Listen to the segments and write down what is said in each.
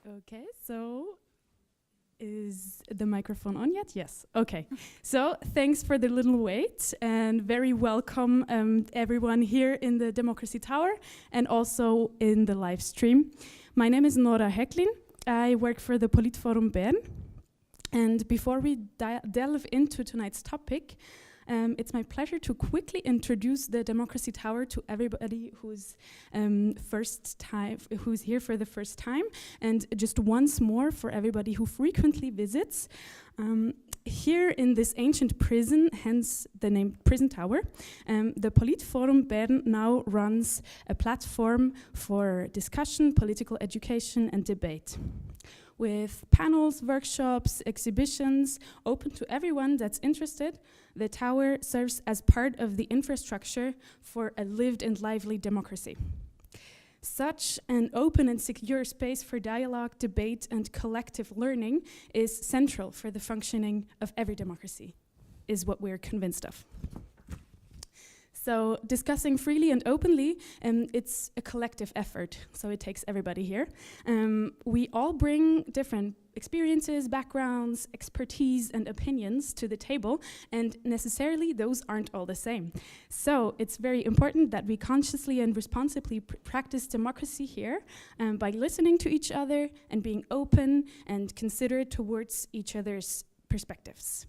Okay, so is the microphone on yet? Yes. Okay. So thanks for the little wait, and very welcome everyone here in the Democracy Tower and also in the live stream. My name is Maher Akraa-Meyer. I work for the Polit-Forum Bern. And before we delve into tonight's topic, it's my pleasure to quickly introduce the Democracy Tower to everybody who's here for the first time, and just once more for everybody who frequently visits. Here in this ancient prison, hence the name Prison Tower, the Polit-Forum Bern now runs a platform for discussion, political education, and debate, with panels, workshops, exhibitions open to everyone that's interested. The tower serves as part of the infrastructure for a lived and lively democracy. Such an open and secure space for dialogue, debate, and collective learning is central for the functioning of every democracy, is what we're convinced of. So discussing freely and openly, it's a collective effort, so it takes everybody here. We all bring different experiences, backgrounds, expertise, and opinions to the table, and necessarily those aren't all the same. So it's very important that we consciously and responsibly practice democracy here by listening to each other and being open and considerate towards each other's perspectives.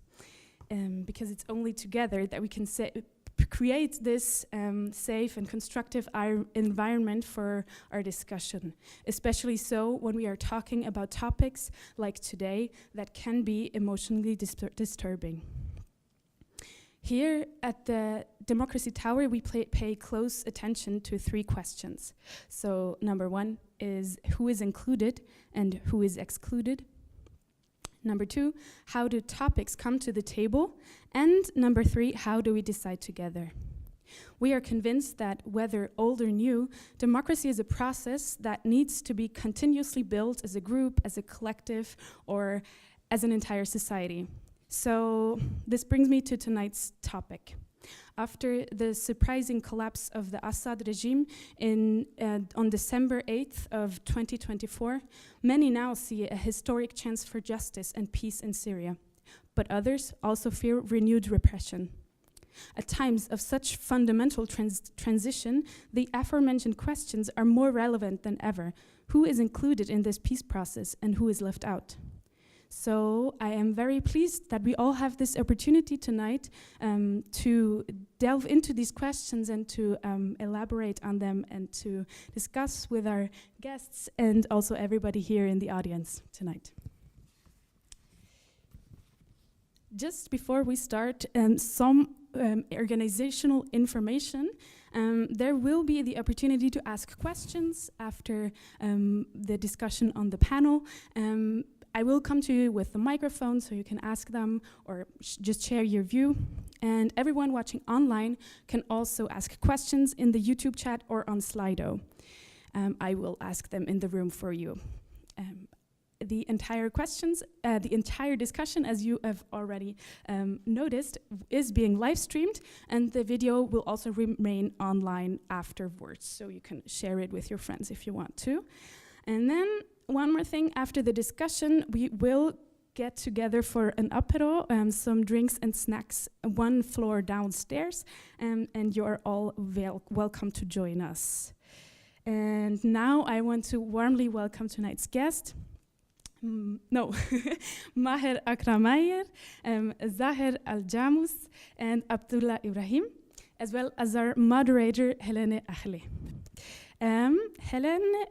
Because it's only together that we can create this safe and constructive environment for our discussion, especially so when we are talking about topics like today that can be emotionally disturbing. Here at the Democracy Tower, we pay close attention to three questions. So number one is who is included and who is excluded? Number two, how do topics come to the table? And number three, how do we decide together? We are convinced that whether old or new, democracy is a process that needs to be continuously built as a group, as a collective, or as an entire society. So this brings me to tonight's topic. After the surprising collapse of the Assad regime on December 8th of 2024, many now see a historic chance for justice and peace in Syria, but others also fear renewed repression. At times of such fundamental transition, the aforementioned questions are more relevant than ever. Who is included in this peace process and who is left out? So I am very pleased that we all have this opportunity tonight to delve into these questions and to elaborate on them and to discuss with our guests and also everybody here in the audience tonight. Just before we start, some organizational information. There will be the opportunity to ask questions after the discussion on the panel. I will come to you with the microphone so you can ask them or just share your view. And everyone watching online can also ask questions in the YouTube chat or on Slido. I will ask them in the room for you. The entire discussion, as you have already noticed, is being live streamed, and the video will also remain online afterwards, so you can share it with your friends if you want to. And then one more thing, after the discussion, we will get together for an apéro, some drinks and snacks, one floor downstairs, and you're all welcome to join us. And now I want to warmly welcome tonight's guest. Maher Akraa-Meyer, Zahir Al-Jamus, and Abdullah Ibrahim, as well as our moderator, Helene Acheli. Helene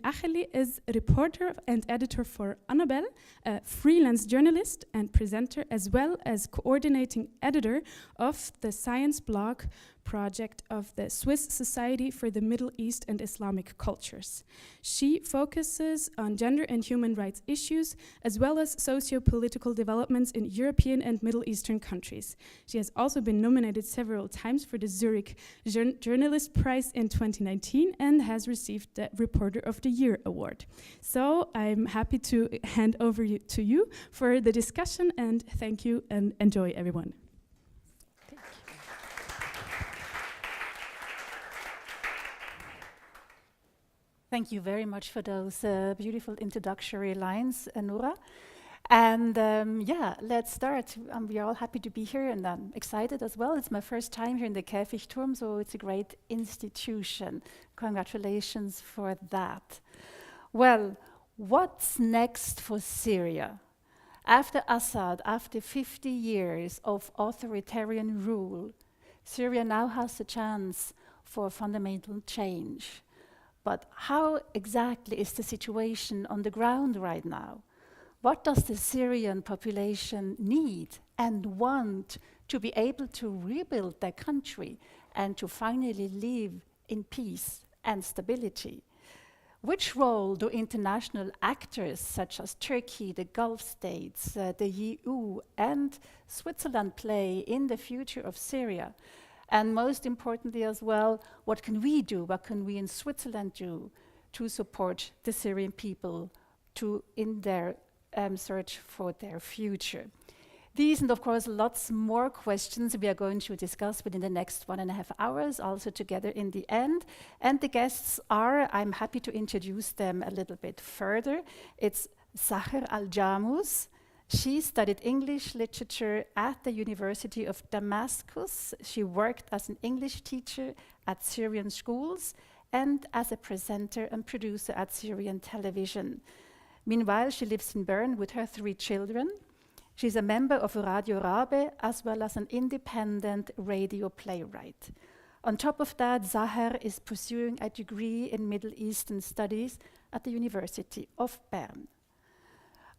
Acheli is a reporter and editor for Annabelle, a freelance journalist and presenter, as well as coordinating editor of the science blog project of the Swiss Society for the Middle East and Islamic Cultures. She focuses on gender and human rights issues, as well as socio-political developments in European and Middle Eastern countries. She has also been nominated several times for the Zurich Journalist Prize in 2019 and has received the Reporter of the Year award. So I'm happy to hand over to you for the discussion, and thank you and enjoy, everyone. Thank you very much for those beautiful introductory lines, Noura. And yeah, let's start. We are all happy to be here, and I'm excited as well. It's my first time here in the Polit-Forum, so it's a great institution. Congratulations for that. Well, what's next for Syria? After Assad, after 50 years of authoritarian rule, Syria now has a chance for fundamental change. But how exactly is the situation on the ground right now? What does the Syrian population need and want to be able to rebuild their country and to finally live in peace and stability? Which role do international actors such as Turkey, the Gulf states, the EU, and Switzerland play in the future of Syria? And most importantly as well, what can we do, what can we in Switzerland do to support the Syrian people in their search for their future? These and of course lots more questions we are going to discuss within the next 1.5 hours, also together in the end. And the guests are, I'm happy to introduce them a little bit further. It's Sahar Al-Jamus. She studied English literature at the University of Damascus. She worked as an English teacher at Syrian schools and as a presenter and producer at Syrian television. Meanwhile, she lives in Bern with her 3 children. She's a member of Radio Rabe as well as an independent radio playwright. On top of that, Zahar is pursuing a degree in Middle Eastern Studies at the University of Bern.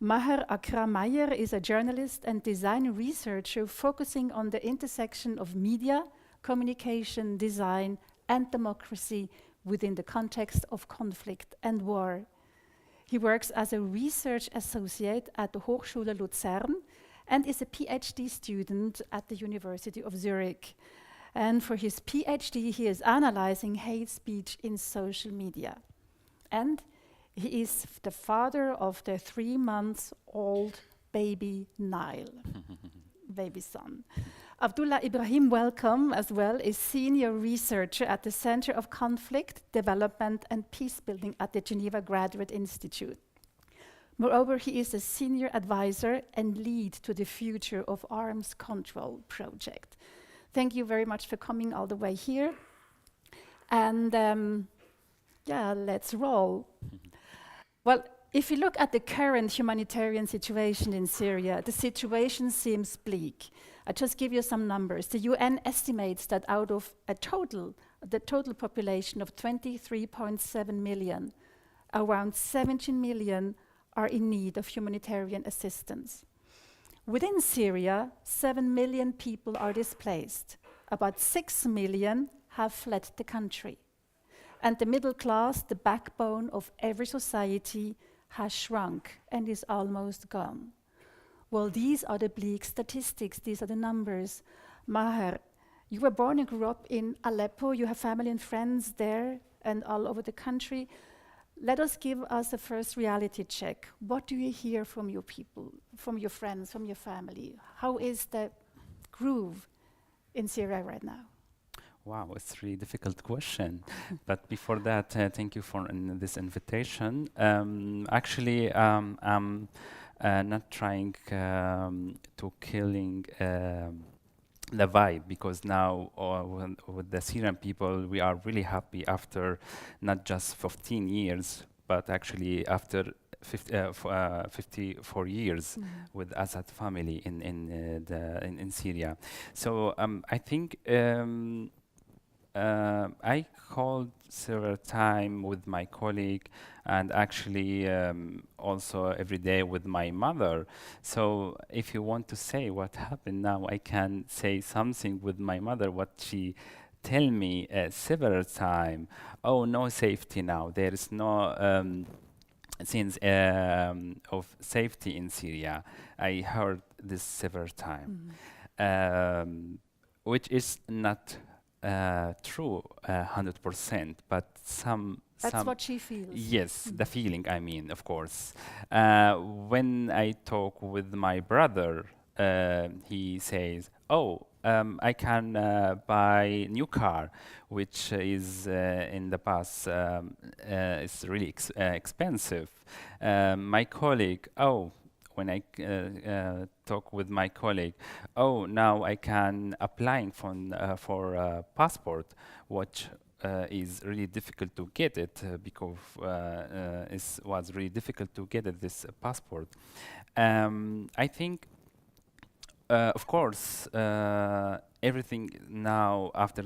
Maher Akraa-Meyer is a journalist and design researcher focusing on the intersection of media, communication, design, and democracy within the context of conflict and war. He works as a research associate at the Hochschule Luzern and is a PhD student at the University of Zurich. And for his PhD, he is analyzing hate speech in social media. And he is the father of the 3-month-old baby Nile, baby son. Abdullah Ibrahim, welcome as well, is senior researcher at the Center of Conflict, Development and Peacebuilding at the Geneva Graduate Institute. Moreover, he is a senior advisor and lead to the Future of Arms Control project. Thank you very much for coming all the way here. And yeah, let's roll. Well, if you look at the current humanitarian situation in Syria, the situation seems bleak. I'll just give you some numbers. The UN estimates that out of the total population of 23.7 million, around 17 million are in need of humanitarian assistance. Within Syria, 7 million people are displaced. About 6 million have fled the country. And the middle class, the backbone of every society, has shrunk and is almost gone. Well, these are the bleak statistics, these are the numbers. Maher, you were born and grew up in Aleppo, you have family and friends there and all over the country. Let us give us a first reality check. What do you hear from your people, from your friends, from your family? How is the groove in Syria right now? Wow, it's a really difficult question. But before that, thank you for this invitation. Actually, I'm not trying to killing the vibe, because now with the Syrian people, we are really happy after not just 15 years, but actually after 54 years with Assad family in Syria. So I think I called several times with my colleague, and actually also every day with my mother. So if you want to say what happened now, I can say something with my mother, what she tell me several times. Oh, no safety now. There is no sense of safety in Syria. I heard this several times, which is not true 100%, but That's what she feels. Yes, the feeling, I mean, of course. When I talk with my brother, he says, oh, I can buy new car, which is in the past is really expensive. My colleague, when I talk with my colleague, now I can applying for a passport, which is really difficult to get it because it was really difficult to get it, this passport. I think, of course, everything now after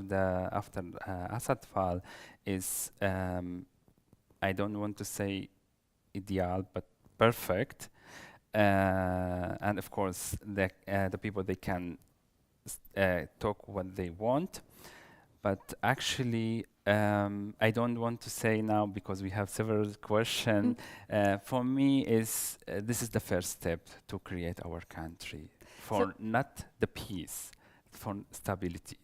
Assad fall is I don't want to say ideal, but perfect. And of course, the people, they can talk what they want. But actually, I don't want to say now because we have several questions. For me, this is the first step to create our country, for not the peace, for stability.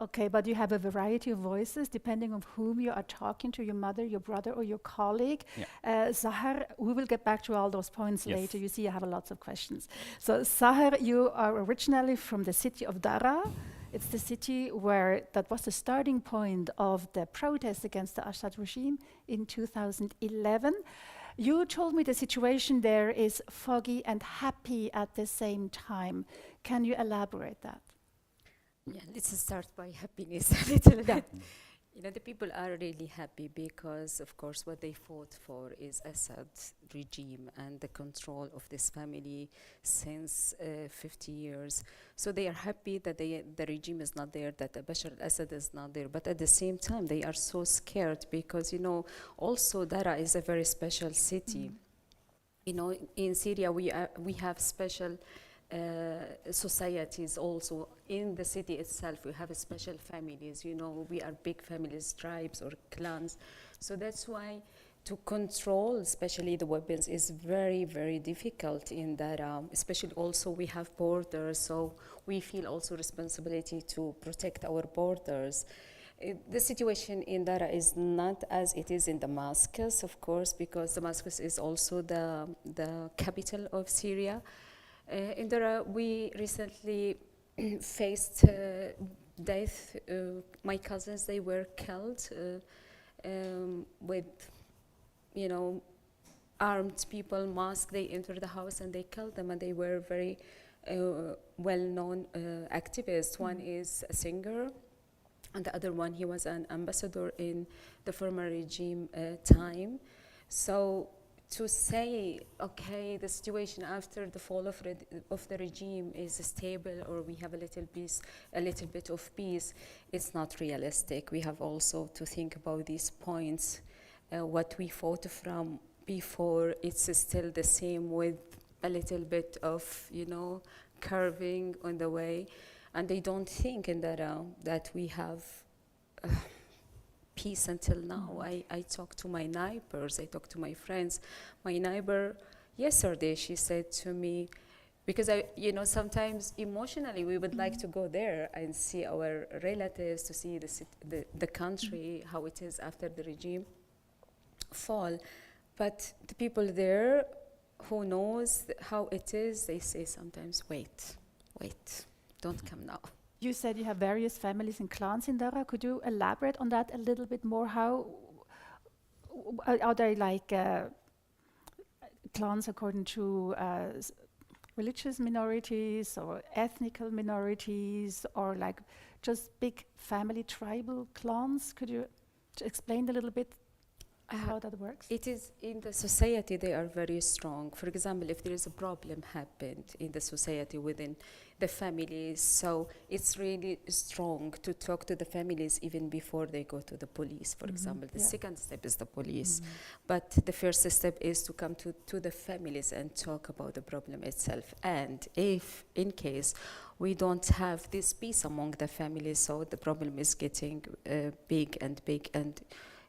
Okay, but you have a variety of voices depending on whom you are talking to, your mother, your brother, or your colleague. Yeah. Sahar, we will get back to all those points Yes. later. You see, I have lots of questions. So, Sahar, you are originally from the city of Daraa. It's the city where that was the starting point of the protest against the Assad regime in 2011. You told me the situation there is foggy and happy at the same time. Can you elaborate that? Yeah, let's start by happiness a little bit. You know, the people are really happy because, of course, what they fought for is Assad's regime and the control of this family since 50 years. So they are happy that the regime is not there, that Bashar al-Assad is not there. But at the same time, they are so scared because, you know, also Daraa is a very special city. You know, in Syria, we have special societies also. In the city itself, we have special families, you know, we are big families, tribes or clans. So that's why to control, especially the weapons, is very, very difficult in Daraa. Especially also we have borders, so we feel also responsibility to protect our borders. The situation in Daraa is not as it is in Damascus, of course, because Damascus is also the capital of Syria. In Daraa, we recently faced death. My cousins, they were killed with, you know, armed people, masked. They entered the house and they killed them, and they were very well-known activists. One is a singer, and the other one, he was an ambassador in the former regime time. So to say, okay, the situation after the fall of the regime is stable, or we have a little bit of peace, it's not realistic. We have also to think about these points. What we fought from before, it's still the same with a little bit of, you know, curving on the way. And they don't think in that we have peace until now. I talk to my neighbors, I talk to my friends. My neighbor yesterday, she said to me, because you know, sometimes emotionally we would like to go there and see our relatives, to see the country, how it is after the regime fall. But the people there who knows how it is, they say sometimes, wait, don't come now. You said you have various families and clans in Daraa. Could you elaborate on that a little bit more? How are they like clans according to religious minorities or ethnical minorities, or like just big family tribal clans? Could you explain a little bit how that works? It is in the society, they are very strong. For example, if there is a problem happened in the society within the families, so it's really strong to talk to the families even before they go to the police, for example. The second step is the police. But the first step is to come to the families and talk about the problem itself. And if, in case, we don't have this peace among the families, so the problem is getting big and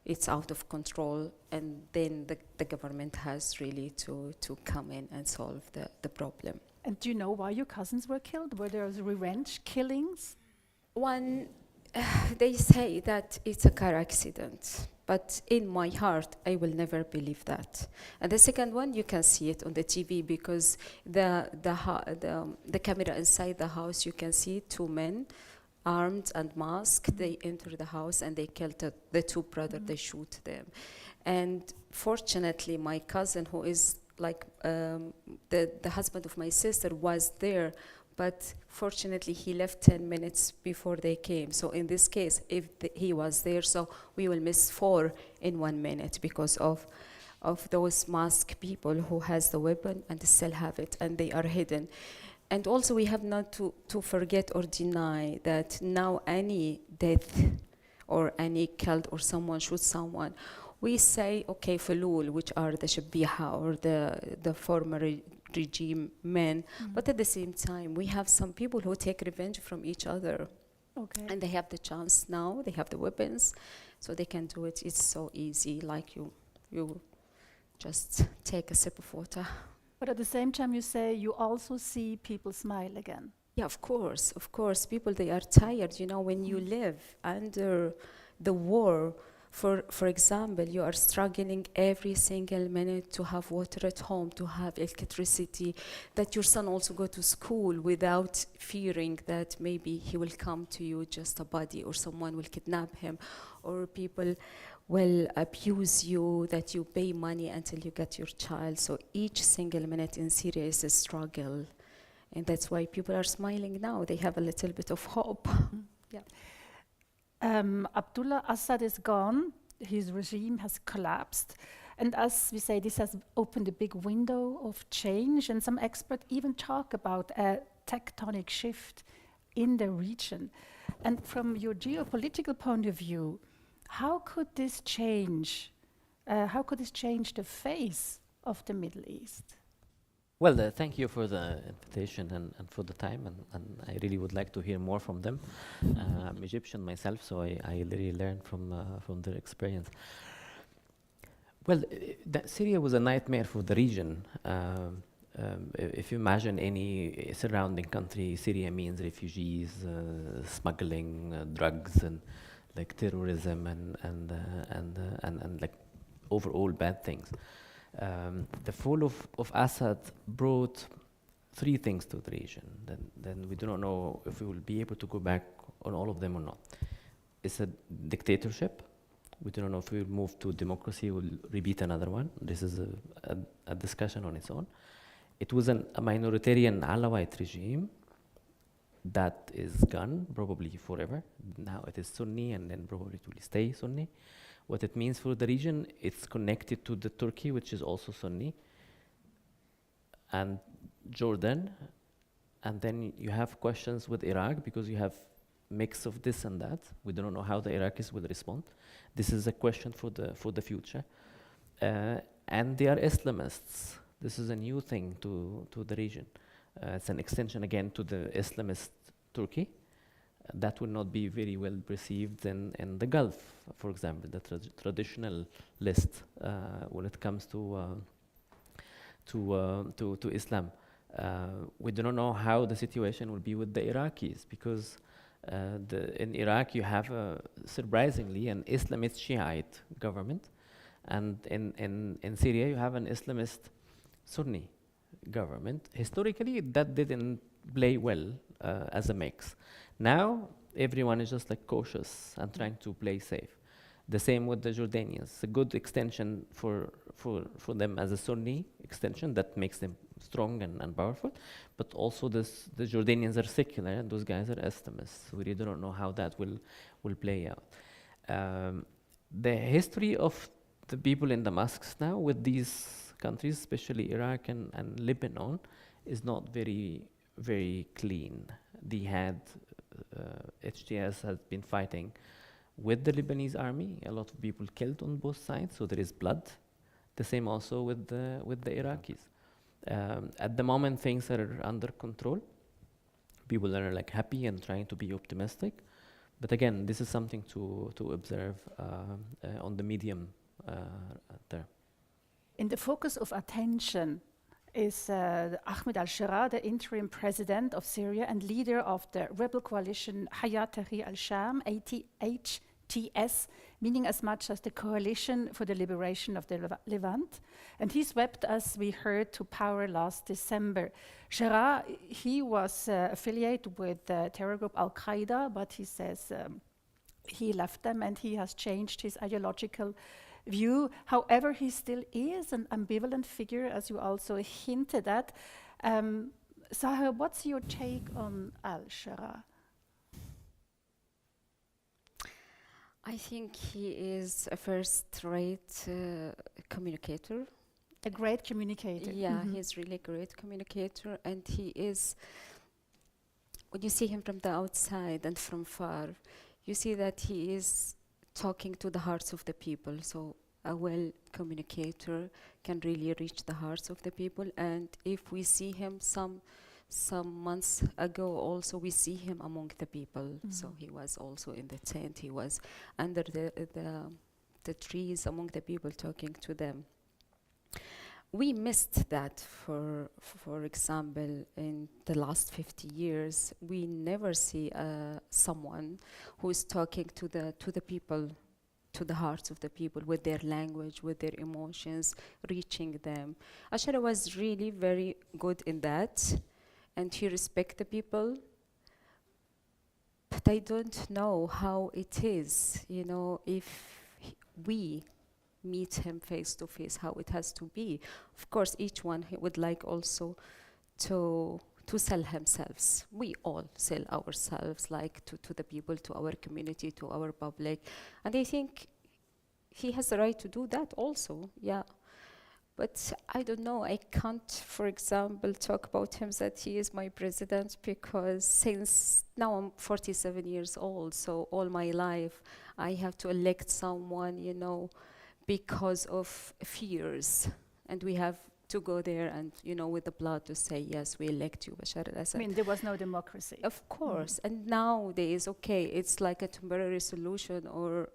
it's out of control, and then the government has really to come in and solve the problem. And do you know why your cousins were killed? Were there revenge killings? One, they say that it's a car accident. But in my heart, I will never believe that. And the second one, you can see it on the TV because the camera inside the house, you can see two men armed and masked. They enter the house and they killed the two brothers. They shoot them. And fortunately, my cousin, who is like the husband of my sister, was there. But fortunately, he left 10 minutes before they came. So in this case, if he was there, so we will miss 4 in 1 minute because of those masked people who has the weapon and still have it, and they are hidden. And also, we have not to forget or deny that now any death or any killed or someone shoots someone, we say, okay, Fulul, which are the Shabiha or the former regime men, but at the same time, we have some people who take revenge from each other. Okay. And they have the chance now, they have the weapons, so they can do it. It's so easy, like you just take a sip of water. But at the same time, you say you also see people smile again. Yeah, of course. People, they are tired, you know, when you live under the war. For example, you are struggling every single minute to have water at home, to have electricity, that your son also go to school without fearing that maybe he will come to you just a body or someone will kidnap him or people will abuse you, that you pay money until you get your child. So each single minute in Syria is a struggle. And that's why people are smiling now. They have a little bit of hope. Yeah. Abdullah, Assad is gone, his regime has collapsed, and as we say, this has opened a big window of change, and some experts even talk about a tectonic shift in the region. And from your geopolitical point of view, how could this change the face of the Middle East? Well, thank you for the invitation and for the time, and I really would like to hear more from them. I'm Egyptian myself, so I really learned from their experience. Well, Syria was a nightmare for the region. If you imagine any surrounding country, Syria means refugees, smuggling, drugs, and like terrorism and like overall bad things. The fall of Assad brought 3 things to the region. Then we do not know if we will be able to go back on all of them or not. It's a dictatorship. We do not know if we will move to democracy, we'll repeat another one. This is a discussion on its own. It was a minoritarian Alawite regime that is gone, probably forever. Now it is Sunni, and then probably it will stay Sunni. What it means for the region, it's connected to the Turkey, which is also Sunni, and Jordan. And then you have questions with Iraq, because you have mix of this and that. We don't know how the Iraqis will respond. This is a question for the future. And they are Islamists. This is a new thing to the region. It's an extension again to the Islamist Turkey. That will not be very well perceived in the Gulf, for example, the traditional list when it comes to Islam. We do not know how the situation will be with the Iraqis, because in Iraq you have surprisingly an Islamist Shiite government, and in Syria you have an Islamist Sunni government. Historically, that didn't play well as a mix. Now everyone is just like cautious and trying to play safe. The same with the Jordanians. A good extension for them as a Sunni extension that makes them strong and powerful. But also the Jordanians are secular and those guys are Islamists. We really don't know how that will play out. The history of the people in Damascus now with these countries, especially Iraq and Lebanon, is not very, very clean. They had HTS has been fighting with the Lebanese army. A lot of people killed on both sides, so there is blood. The same also with the Iraqis. At the moment, things are under control. People are like happy and trying to be optimistic. But again, this is something to observe on the medium term. In the focus of attention is Ahmed al-Shara, the interim president of Syria and leader of the rebel coalition Hayat Tahrir al-Sham, HTS. TS, meaning as much as the Coalition for the Liberation of the Levant. And he swept, as we heard, to power last December. Jarrah, he was affiliated with the terror group Al-Qaeda, but he says he left them and he has changed his ideological view. However, he still is an ambivalent figure, as you also hinted at. Sahar, what's your take on al-Jarrah? I think he is a first-rate communicator. A great communicator. Yeah, he's really a great communicator, and he is, when you see him from the outside and from far, you see that he is talking to the hearts of the people. So a well communicator can really reach the hearts of the people. And if we see him some months ago, also we see him among the people. So he was also in the tent. He was under the trees among the people, talking to them. We missed that. For example, in the last 50 years, we never see someone who is talking to the people, to the hearts of the people, with their language, with their emotions, reaching them. al-Jarrah was really very good in that, and he respects the people. But I don't know how it is, you know, if we meet him face to face, how it has to be. Of course, each one would like also to sell themselves. We all sell ourselves, like to the people, to our community, to our public. And I think he has the right to do that also, yeah. But I don't know, I can't, for example, talk about him that he is my president, because since now I'm 47 years old, so all my life I have to elect someone, you know, because of fears. And we have to go there and, you know, with the blood to say, yes, we elect you, Bashar al-Assad. I mean, there was no democracy. Of course. And nowadays, okay, it's like a temporary solution or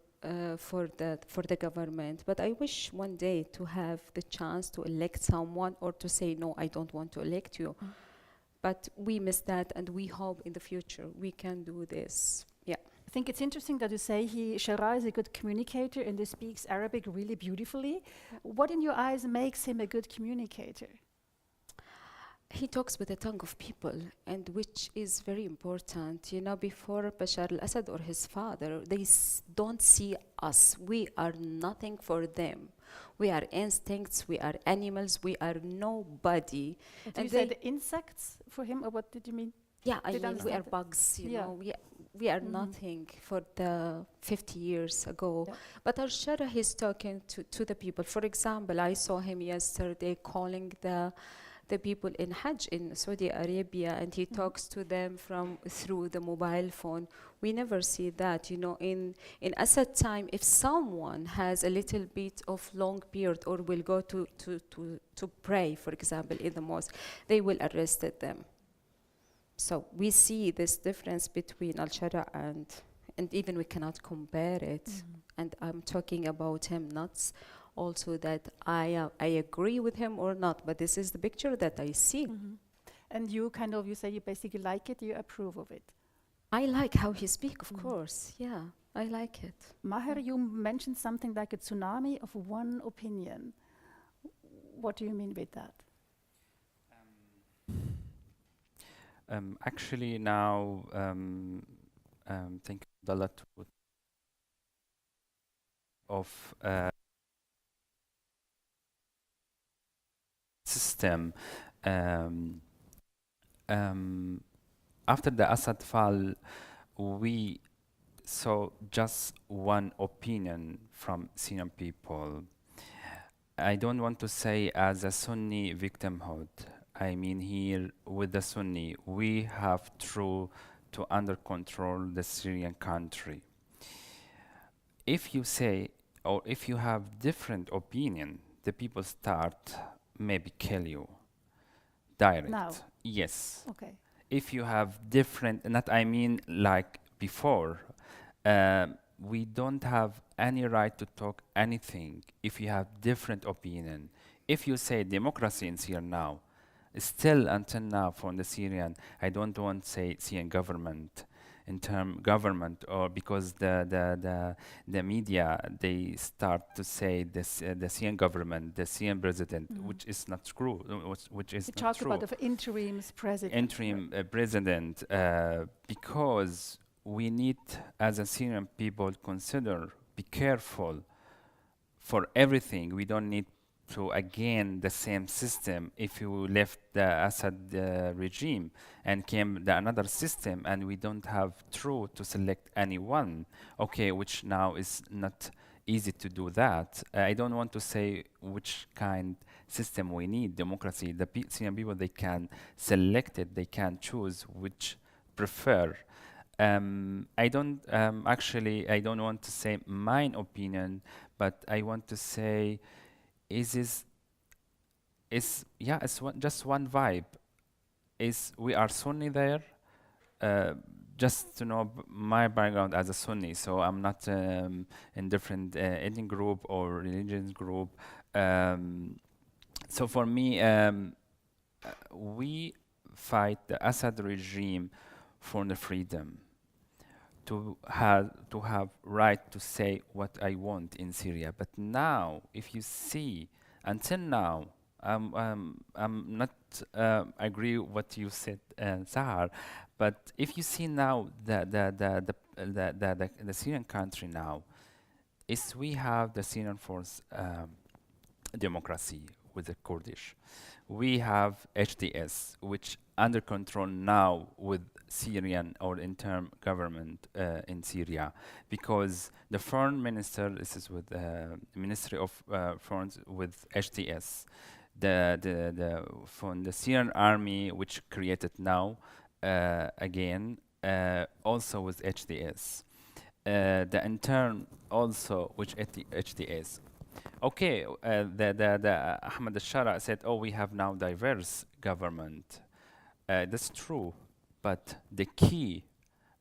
for the government. But I wish one day to have the chance to elect someone, or to say, no, I don't want to elect you. But we miss that, and we hope in the future we can do this. Yeah. I think it's interesting that you say Jarrah is a good communicator and he speaks Arabic really beautifully. What in your eyes makes him a good communicator? He talks with the tongue of people, and which is very important. You know, before Bashar al-Assad or his father, they don't see us. We are nothing for them. We are instincts, we are animals, we are nobody. Did you say the insects for him, or what did you mean? Yeah, I mean, we are bugs, you know. We are nothing for the 50 years ago. Yeah. But al-Jarrah, he's talking to the people. For example, I saw him yesterday calling the people in Hajj in Saudi Arabia, and he talks to them through the mobile phone. We never see that, you know. In Assad time, if someone has a little bit of long beard or will go to pray, for example, in the mosque, they will arrest them. So we see this difference between al-Jarrah and even we cannot compare it. And I'm talking about him, not also that I agree with him or not, but this is the picture that I see. And you say you basically like it, you approve of it? I like how he speaks, of course. Yeah, I like it. Maher, you mentioned something like a tsunami of one opinion. What do you mean with that? Actually, now, thank you a lot of system. After the Assad fall, we saw just one opinion from Syrian people. I don't want to say as a Sunni victimhood. I mean, here with the Sunni, we have to under control the Syrian country. If you say, or if you have different opinion, the people start maybe kill you direct. Now? Yes. Okay. If you have different, not I mean like before, we don't have any right to talk anything if you have different opinion. If you say democracy in Syria now, still until now from the Syrian, I don't want to say Syrian government, in term government, or because the media, they start to say this the Syrian government, the Syrian president, which is not true, which is You not talk true. about the interim's president. Interim president, because we need, as a Syrian people, consider, be careful for everything. We don't need to again the same system. If you left the Assad regime and came the another system, and we don't have true to select anyone, okay, which now is not easy to do that. I don't want to say which kind system we need. Democracy, the Syrian people, they can select it, they can choose which prefer. I don't actually, I don't want to say my opinion, but I want to say is yeah, it's just one vibe. Is we are Sunni there. Just to know my background as a Sunni, so I'm not in different ethnic group or religious group. So for me, we fight the Assad regime for the freedom to have right to say what I want in Syria. But now, if you see, until now, I'm not agree what you said, Sahar. But if you see now the Syrian country now, is we have the Syrian force democracy with the Kurdish. We have HDS, which under control now with Syrian or interim government in Syria, because the foreign minister, this is with the Ministry of Foreign with HDS, from the Syrian army, which created now again also with HDS, the intern also which HDS. Okay, the Ahmed al-Shara said, "Oh, we have now diverse government." That's true, but the key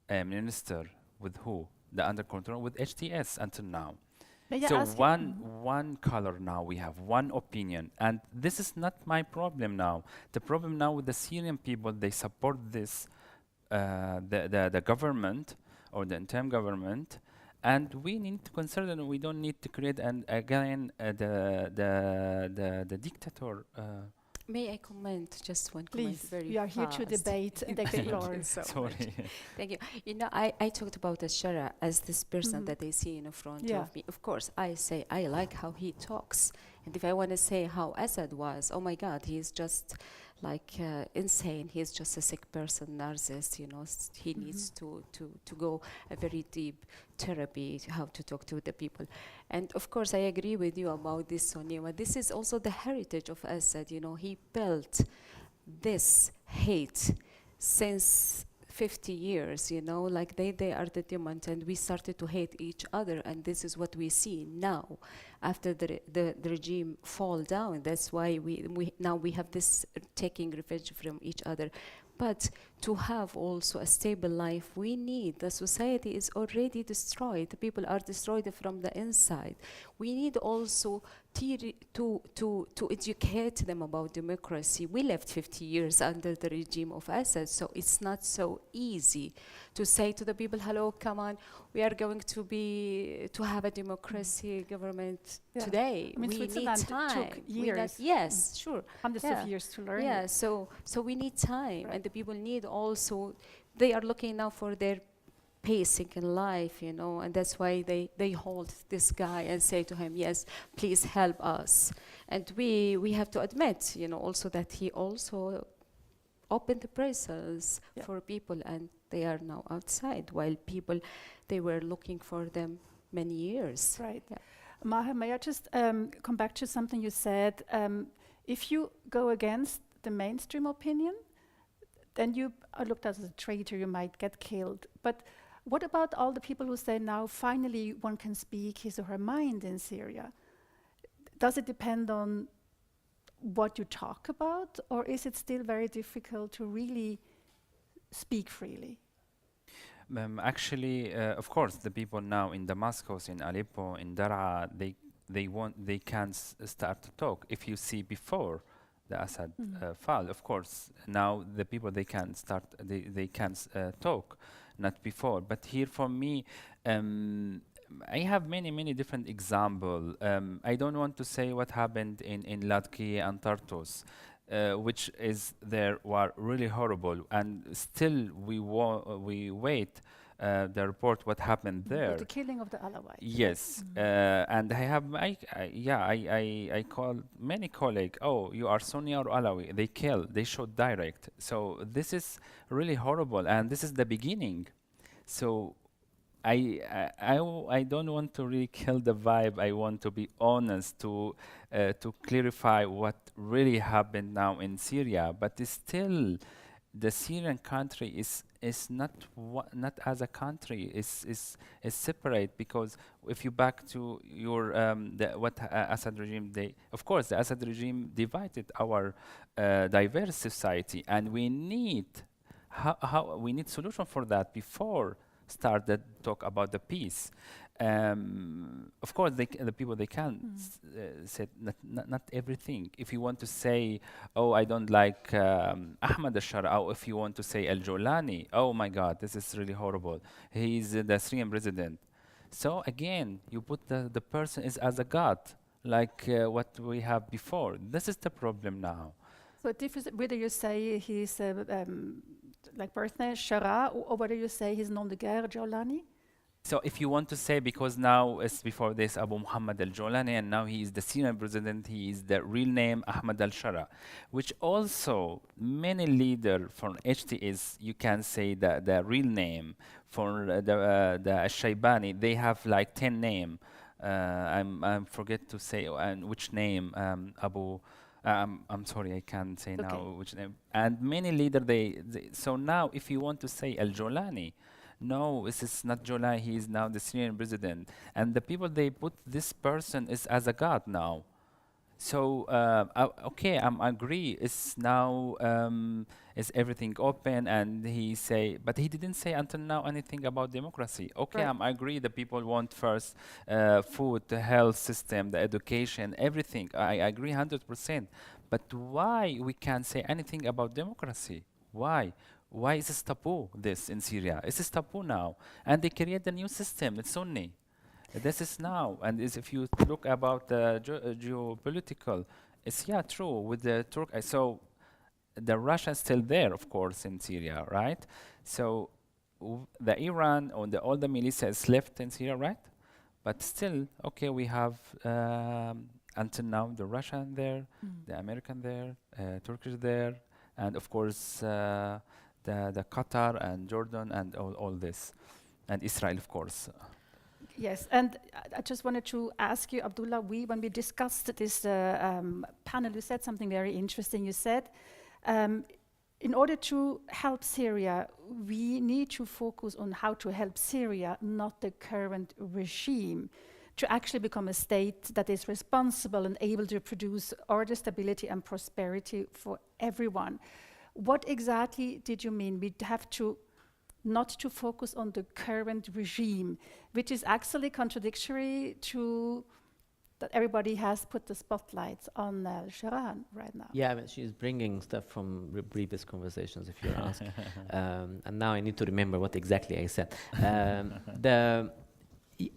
minister with who? The under control with HTS until now. So one color now, we have one opinion, and this is not my problem now. The problem now with the Syrian people, they support this, the government or the interim government, and we need to consider that we don't need to create again the dictator. May I comment just one Please, comment very we are here to fast? debate and explore. So Sorry. much. Thank you. You know, I talked about Ashara as this person that I see in front of me. Of course, I say I like how he talks. And if I want to say how Assad was, oh my God, he's just like insane. He's just a sick person, narcissist, you know. He needs to go a very deep therapy, how to talk to the people. And of course, I agree with you about this, Sonia. This is also the heritage of Assad, you know. He built this hate since 50 years, you know, like they are the demons, and we started to hate each other, and this is what we see now after the regime fall down. That's why we now we have this taking revenge from each other. But to have also a stable life, we need, the society is already destroyed. The people are destroyed from the inside. We need also to educate them about democracy. We lived 50 years under the regime of Assad, so it's not so easy to say to the people, hello, come on, we are going to have a democracy government today. I mean, we Switzerland need time. took years. Yes, sure. Hundreds of years to learn. Yeah, so we need time, and the people need also, they are looking now for their pacing in life, you know, and that's why they hold this guy and say to him, yes, please help us. And we have to admit, you know, also that he also opened the prisons for people, and they are now outside, while people, they were looking for them many years. Right. Yeah. Maher, may I just come back to something you said? If you go against the mainstream opinion, then you are looked at as a traitor, you might get killed. But what about all the people who say now finally one can speak his or her mind in Syria? Does it depend on what you talk about, or is it still very difficult to really speak freely? Actually, of course, the people now in Damascus, in Aleppo, in Daraa, they can start to talk. If you see before the Assad fall, of course, now the people they can start, they can talk. not before. But here for me, I have many different examples. I don't want to say what happened in Latkia and Tartus, which is there were really horrible, and still we wait the report what happened there. With the killing of the Alawites. Yes, and I have I call many colleagues. Oh, you are Sunni or Alawi? They kill, they shoot direct. So this is really horrible, and this is the beginning. So I don't want to really kill the vibe. I want to be honest to clarify what really happened now in Syria. But it's still, the Syrian country is not not as a country. Is separate, because if you back to your Assad regime, of course the Assad regime divided our diverse society, and we need we need solution for that before start the talk about the peace. Of course, the people, they can say not everything. If you want to say, oh, I don't like Ahmad al-Shara, or if you want to say al-Jolani, oh my God, this is really horrible. He's the Syrian president. So again, you put the person is as a god, like what we have before. This is the problem now. So it differs whether you say he's like birth name Shara, or whether you say he's nom de guerre Jolani. So if you want to say, because now it's before this Abu Muhammad al-Jolani, and now he is the Syrian president, he is the real name Ahmad al-Shara, which also many leaders from HTS, you can say the real name. For the Shaybani, they have like 10 names. I forget to say and which name Abu. I'm sorry, I can't say now which name. And many leaders, so now if you want to say al-Jolani, no, this is not Jolani, he is now the Syrian president. And the people, they put this person is as a god now. So, okay, I agree, it's now, is everything open, and he say, but he didn't say until now anything about democracy. Okay, Right. I agree the people want first food, the health system, the education, everything. I agree 100%. But why we can't say anything about democracy? Why? Why is this taboo, this in Syria? It's a taboo now. And they create a new system, it's Sunni. This is now, and if you look about the geopolitical, it's true with the Turk. So the Russia is still there, of course, in Syria, right? So the Iran or all the militias left in Syria, right? But still, okay, we have until now the Russian there, the American there, Turkish there, and of course the Qatar and Jordan and all this, and Israel, of course. Yes, and I just wanted to ask you, Abdullah, when we discussed this panel, you said something very interesting. You said, in order to help Syria, we need to focus on how to help Syria, not the current regime, to actually become a state that is responsible and able to produce order, stability, and prosperity for everyone. What exactly did you mean? We have to not to focus on the current regime, which is actually contradictory to that everybody has put the spotlights on Sharan right now. Yeah, I mean, she's bringing stuff from previous conversations, if you ask. And now I need to remember what exactly I said.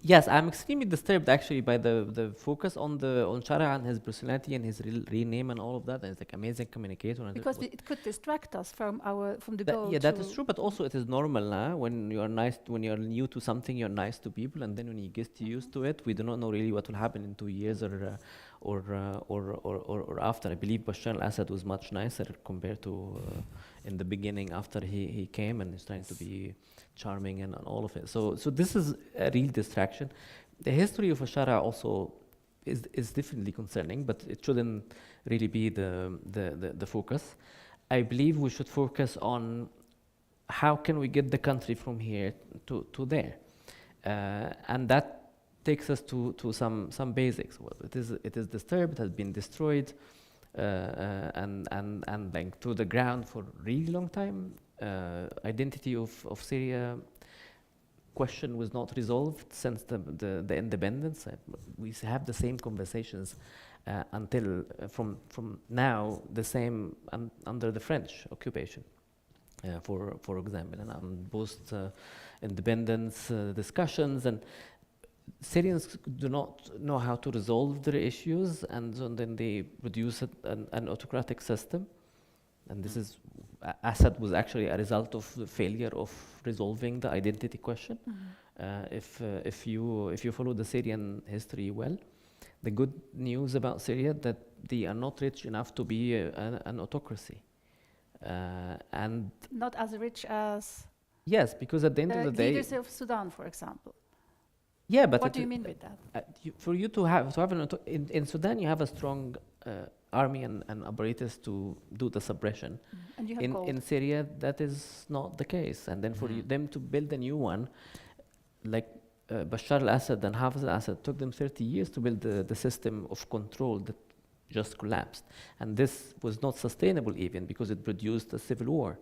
Yes, I'm extremely disturbed actually by the focus on Shara and his personality and his real name and all of that. And it's like amazing communication. Because it could distract us from the goal. Yeah, that is true. But also, it is normal now when you are when you are new to something, you're nice to people, and then when you get used to it, we do not know really what will happen in 2 years or after. I believe Bashar al-Assad was much nicer compared to in the beginning after he came and is trying to be charming and all of it. So this is a real distraction. The history of Ashara also is definitely concerning, but it shouldn't really be the focus. I believe we should focus on how can we get the country from here to there, and that takes us to some basics. Well, it is disturbed, has been destroyed, and like to the ground for a really long time. Identity of Syria question was not resolved since the independence. We have the same conversations until from now the same under the French occupation. for example, and post independence discussions, and Syrians do not know how to resolve their issues, and so then they produce an autocratic system. And this is, Assad was actually a result of the failure of resolving the identity question. If you follow the Syrian history well, the good news about Syria that they are not rich enough to be an autocracy. And not as rich as yes, because at the end of the day, leaders of Sudan, for example. Yeah, but what do you mean with that? For you to have in Sudan, you have a strong army and apparatus to do the suppression. And you have gold. In Syria, that is not the case. And then for them to build a new one, like Bashar al-Assad and Hafez al-Assad, took them 30 years to build the system of control that just collapsed. And this was not sustainable even because it produced a civil war.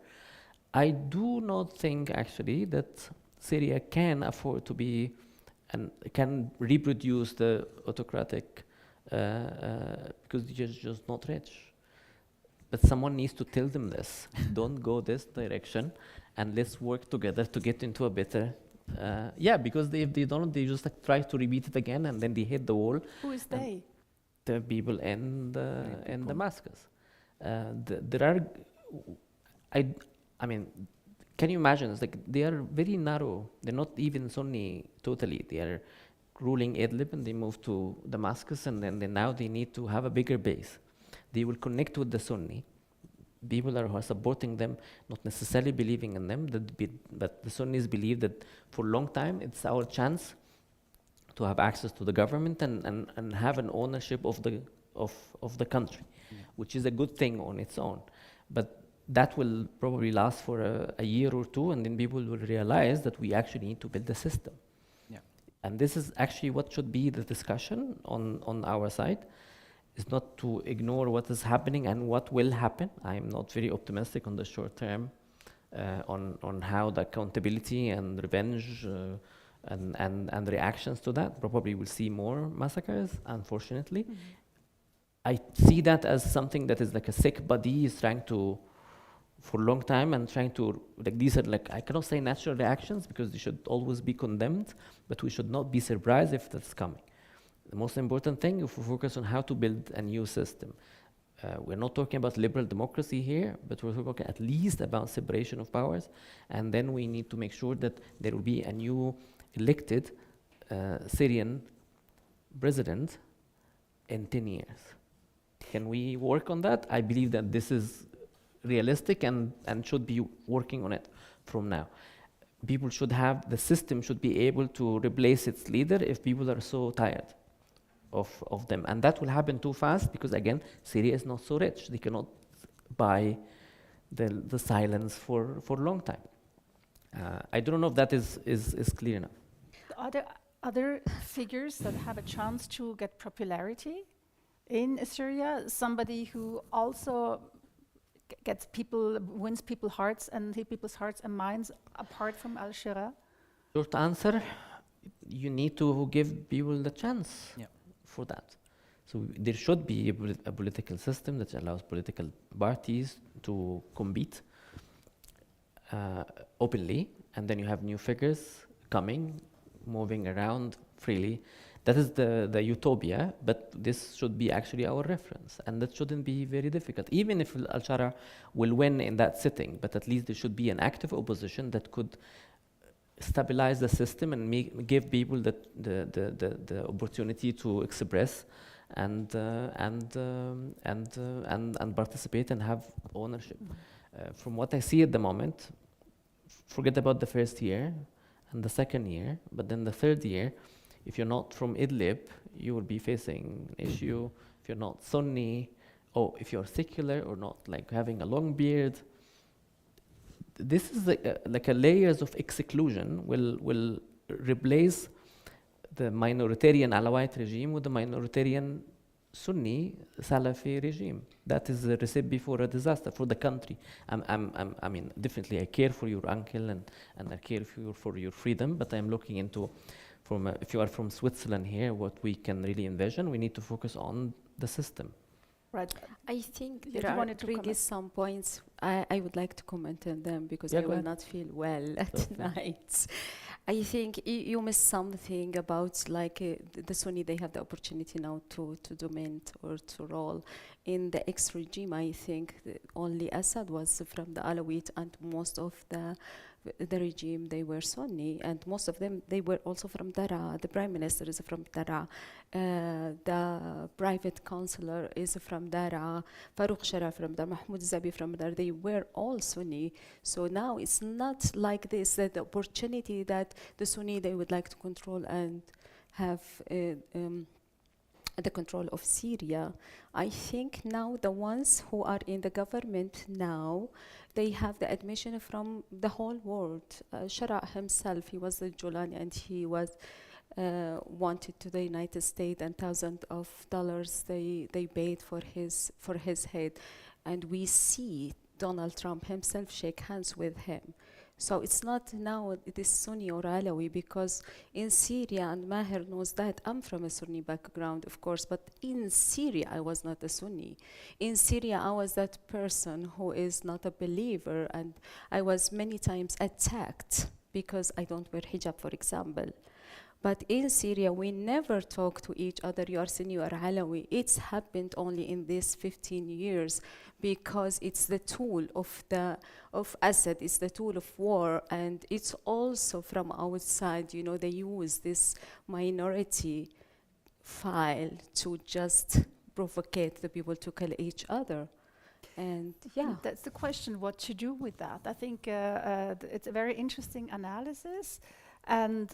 I do not think actually that Syria can afford to be and can reproduce the autocratic because they're just not rich. But someone needs to tell them this. Don't go this direction, and let's work together to get into a better. Yeah, because if they don't, they just like try to repeat it again, and then they hit the wall. Who is they? The people in Damascus. There are. I mean. Can you imagine? It's like they are very narrow. They're not even Sunni totally. They are ruling Idlib and they move to Damascus, and then now they need to have a bigger base. They will connect with the Sunni. People who are supporting them, not necessarily believing in them, but the Sunnis believe that for a long time it's our chance to have access to the government and have an ownership of the country, which is a good thing on its own. But that will probably last for a year or two, and then people will realize that we actually need to build a system. Yeah. And this is actually what should be the discussion on our side, is not to ignore what is happening and what will happen. I'm not very optimistic on the short term on how the accountability and revenge and reactions to that. Probably we'll see more massacres, unfortunately. I see that as something that is like a sick body is trying to for a long time and trying to, like these are like, I cannot say natural reactions because they should always be condemned, but we should not be surprised if that's coming. The most important thing, if we focus on how to build a new system, we're not talking about liberal democracy here, but we're talking at least about separation of powers, and then we need to make sure that there will be a new elected Syrian president in 10 years. Can we work on that? I believe that this is realistic and should be working on it from now. People should have, the system should be able to replace its leader if people are so tired of them. And that will happen too fast because, again, Syria is not so rich. They cannot buy the silence for a long time. I don't know if that is clear enough. Are there other figures that have a chance to get popularity in Syria? Somebody who also gets people, wins people's hearts and people's hearts and minds apart from al-Shura? Short answer, you need to give people the chance for that. So there should be a political system that allows political parties to compete openly, and then you have new figures coming, moving around freely. That is the utopia, but this should be actually our reference, and that shouldn't be very difficult. Even if al-Shura will win in that sitting, but at least there should be an active opposition that could stabilize the system and give people the opportunity to express and participate and have ownership. From what I see at the moment, forget about the first year and the second year, but then the third year, if you're not from Idlib, you will be facing an issue. If you're not Sunni, or if you're secular or not, like having a long beard. This is like a layers of exclusion will replace the minoritarian Alawite regime with the minoritarian Sunni Salafi regime. That is a recipe for a disaster for the country. I mean, definitely I care for your uncle and I care for your freedom, but I'm looking into, if you are from Switzerland here, what we can really envision, we need to focus on the system. Right. I think Yeah, there you are wanted to really comment. some points I would like to comment on them because Yeah, I go will ahead. not feel well Perfect. tonight. I think you missed something about like the Sunni. They have the opportunity now to dominate or to rule in the ex-regime. I think only Assad was from the Alawite, and most of the regime they were Sunni, and most of them they were also from Dara. The prime minister is from Dara. The private councillor is from Dara. Farouk Shara from Dara. Mahmoud Zabi from Dara. They were all Sunni. So now it's not like this, that the opportunity that the Sunni they would like to control and have the control of Syria. I think now the ones who are in the government now, they have the admission from the whole world. Shara himself, he was the Julani, and he was wanted to the United States, and thousands of dollars they paid for his head. And we see Donald Trump himself shake hands with him. So it's not now it is Sunni or Alawi, because in Syria, and Maher knows that, I'm from a Sunni background, of course, but in Syria I was not a Sunni. In Syria I was that person who is not a believer, and I was many times attacked because I don't wear hijab, for example. But in Syria, we never talk to each other, you are Sunni, you are Alawi. It's happened only in these 15 years because it's the tool of Assad, it's the tool of war, and it's also from outside, you know, they use this minority file to just provocate the people to kill each other. And yeah. That's the question, what to do with that. I think it's a very interesting analysis. And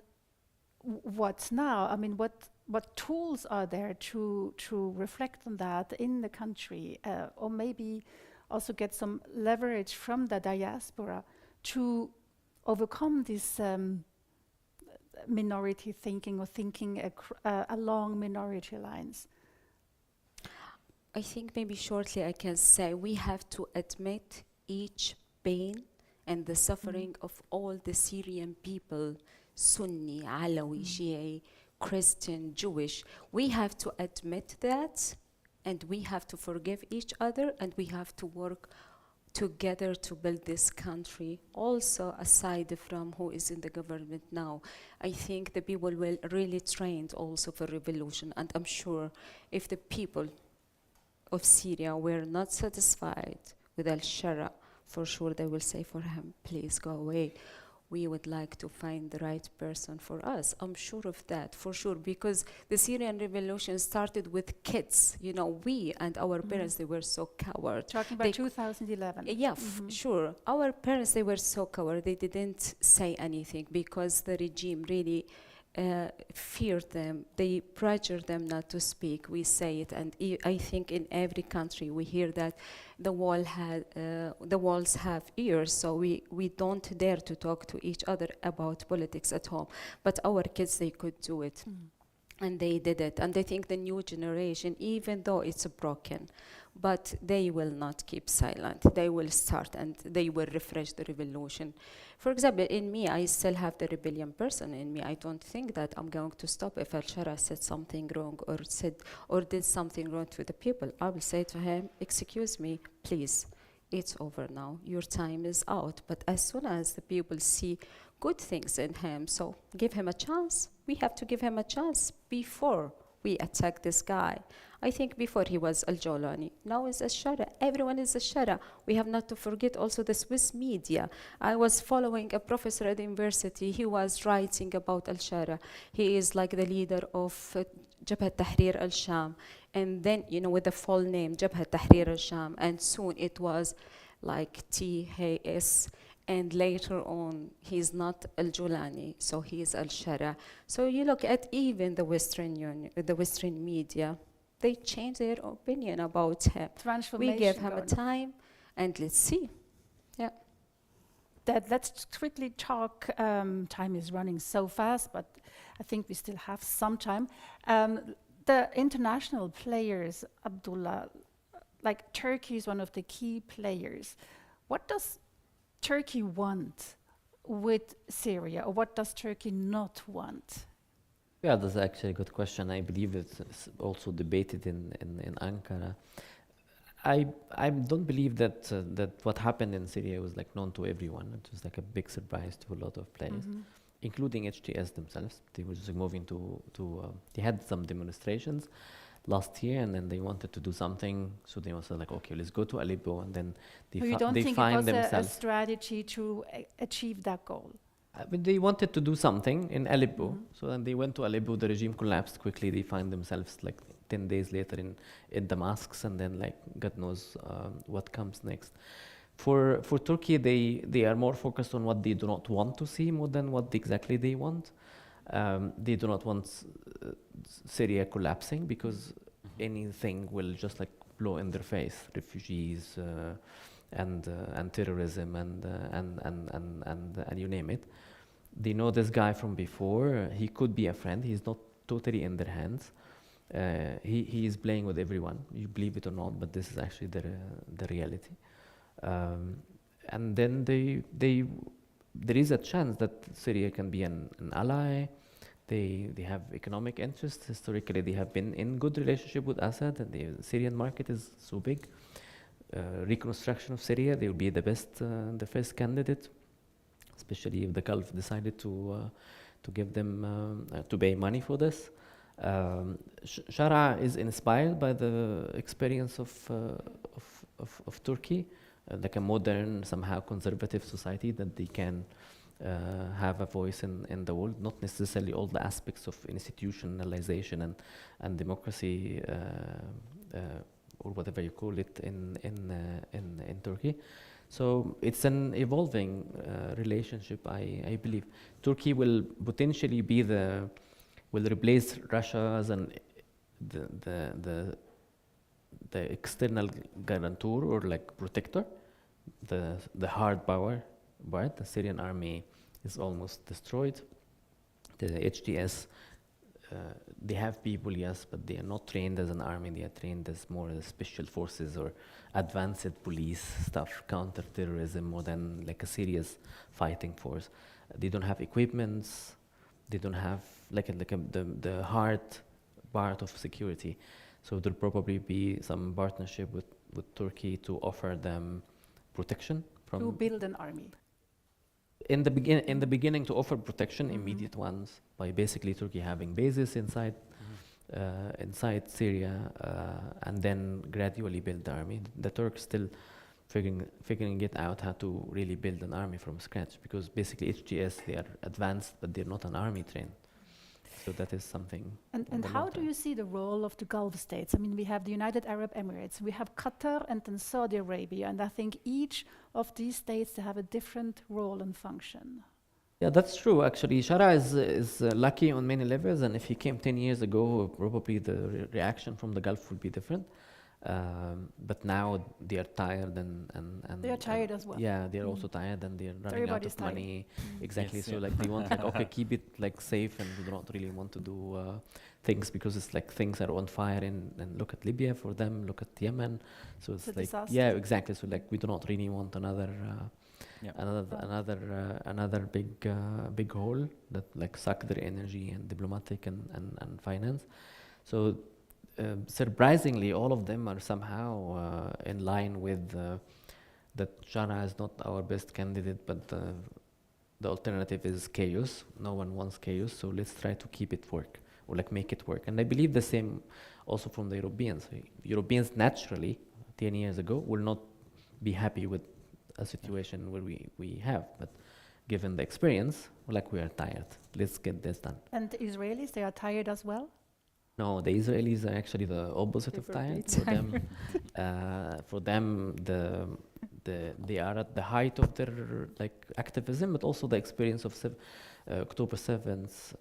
what's now? I mean, what tools are there to reflect on that in the country, or maybe also get some leverage from the diaspora to overcome this minority thinking, or thinking along minority lines? I think maybe shortly I can say we have to admit each pain and the suffering of all the Syrian people, Sunni, Alawi, Shia, Christian, Jewish. We have to admit that, and we have to forgive each other, and we have to work together to build this country. Also, aside from who is in the government now, I think the people will really trained also for revolution, and I'm sure if the people of Syria were not satisfied with al-Shara, for sure they will say for him, please go away. We would like to find the right person for us. I'm sure of that, for sure, because the Syrian revolution started with kids. You know, we and our parents, they were so coward. Talking about 2011. Yeah, sure. Our parents, they were so coward. They didn't say anything because the regime really feared them. They pressured them not to speak. We say it, and I think in every country we hear that the walls have ears, so we don't dare to talk to each other about politics at home. But our kids, they could do it. And they did it. And I think the new generation, even though it's broken, but they will not keep silent. They will start and they will refresh the revolution. For example, in me, I still have the rebellion person in me. I don't think that I'm going to stop if al-Shara said something wrong or did something wrong to the people. I will say to him, excuse me, please, it's over now. Your time is out. But as soon as the people see good things in him, so give him a chance. We have to give him a chance before we attack this guy. I think before he was al-Jawlani, now is al-Shara. Everyone is al-Shara. We have not to forget also the Swiss media. I was following a professor at the university. He was writing about al-Shara. He is like the leader of Jabhat Tahrir al-Sham. And then, you know, with the full name, Jabhat Tahrir al-Sham. And soon it was like THS. And later on, he's not al-Jawlani, so he is al-Shara. So you look at even the Western media, they change their opinion about him. We give him a time, and let's see. Yeah. Let's quickly talk. Time is running so fast, but I think we still have some time. The international players, Abdullah, like Turkey is one of the key players. What does Turkey want with Syria, or what does Turkey not want? Yeah, that's actually a good question. I believe it's also debated in Ankara. I don't believe that that what happened in Syria was like known to everyone. It was like a big surprise to a lot of players, including HTS themselves. They were just moving they had some demonstrations last year, and then they wanted to do something. So they also like, okay, let's go to Aleppo, and then So you don't they think find it was a themselves. strategy to achieve that goal? But they wanted to do something in Aleppo, so then they went to Aleppo. The regime collapsed quickly. They find themselves like 10 days later in Damascus, and then like God knows what comes next. For Turkey, they are more focused on what they do not want to see more than what exactly they want. They do not want Syria collapsing, because anything will just like blow in their face, refugees and terrorism and you name it. They know this guy from before. He could be a friend. He's not totally in their hands. He is playing with everyone. You believe it or not, but this is actually the reality. And then there is a chance that Syria can be an ally. They have economic interests. Historically, they have been in good relationship with Assad, and the Syrian market is so big. Reconstruction of Syria, they will be the first candidate, especially if the Gulf decided to give them to pay money for this. Shara is inspired by the experience of Turkey, like a modern, somehow conservative society that they can have a voice in the world, not necessarily all the aspects of institutionalization and democracy or whatever you call it in Turkey. So it's an evolving relationship, I believe. Turkey will potentially will replace Russia as the external guarantor or like protector, the hard power. But the Syrian army is almost destroyed. The HTS, they have people, yes, but they are not trained as an army. They are trained as more as special forces or advanced police stuff, counter-terrorism, more than like a serious fighting force. They don't have equipments. They don't have the hard part of security. So there'll probably be some partnership with Turkey to offer them protection. To build an army. In the beginning, to offer protection, immediate ones, by basically Turkey having bases inside Syria, and then gradually build the army. The Turks still figuring it out how to really build an army from scratch, because basically HTS, they are advanced, but they're not an army trained. So that is something. And how do you see the role of the Gulf states? I mean, we have the United Arab Emirates, we have Qatar, and then Saudi Arabia, and I think each of these states, they have a different role and function. Yeah, that's true. Actually, Shara is lucky on many levels, and if he came 10 years ago, probably the reaction from the Gulf would be different. But now they are tired and they are tired as well. Yeah, they are also tired, and they are running out of money. Exactly. Yes, so like they want like, okay, keep it like safe, and we do not really want to do things, because it's like things are on fire, and look at Libya for them, look at Yemen. So it's like disaster. Yeah, exactly. So like we do not really want another big hole that like suck their energy and diplomatic and finance. So surprisingly, all of them are somehow in line with that Shara is not our best candidate, but the alternative is chaos. No one wants chaos, so let's try to keep it work, or like make it work. And I believe the same also from the Europeans. Europeans naturally, 10 years ago, will not be happy with a situation where we have, but given the experience, like we are tired. Let's get this done. And the Israelis, they are tired as well? No, the Israelis are actually the opposite of tired. For them, they are at the height of their like activism, but also the experience of October 7th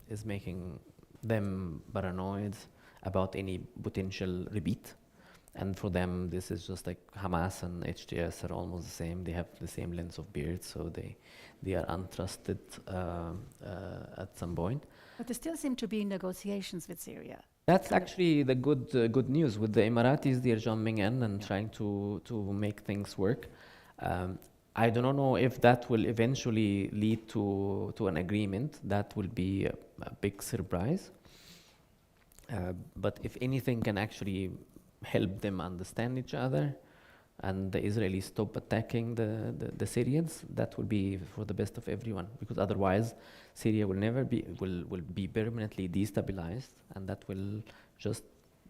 is making them paranoid about any potential repeat. And for them, this is just like Hamas and HTS are almost the same. They have the same length of beard, so they are untrusted at some point. But there still seem to be negotiations with Syria. That's actually the good news. With the Emiratis, they're jumping in and trying to make things work. I do not know if that will eventually lead to an agreement. That will be a big surprise. But if anything can actually help them understand each other, and the Israelis stop attacking the Syrians, that will be for the best of everyone, because otherwise Syria will never be will be permanently destabilized, and that will just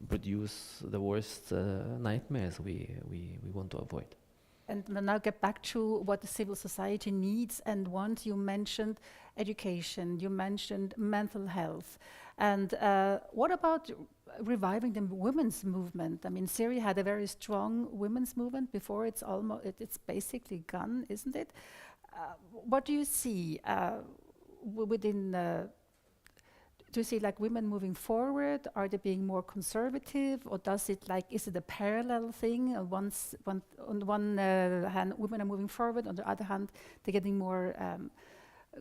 produce the worst nightmares we want to avoid. And now get back to what the civil society needs and wants. You mentioned education, you mentioned mental health. And what about reviving the women's movement? I mean, Syria had a very strong women's movement before. It's basically gone, isn't it? What do you see within? Do you see like women moving forward? Are they being more conservative, or is it a parallel thing? On one hand, women are moving forward. On the other hand, they're getting more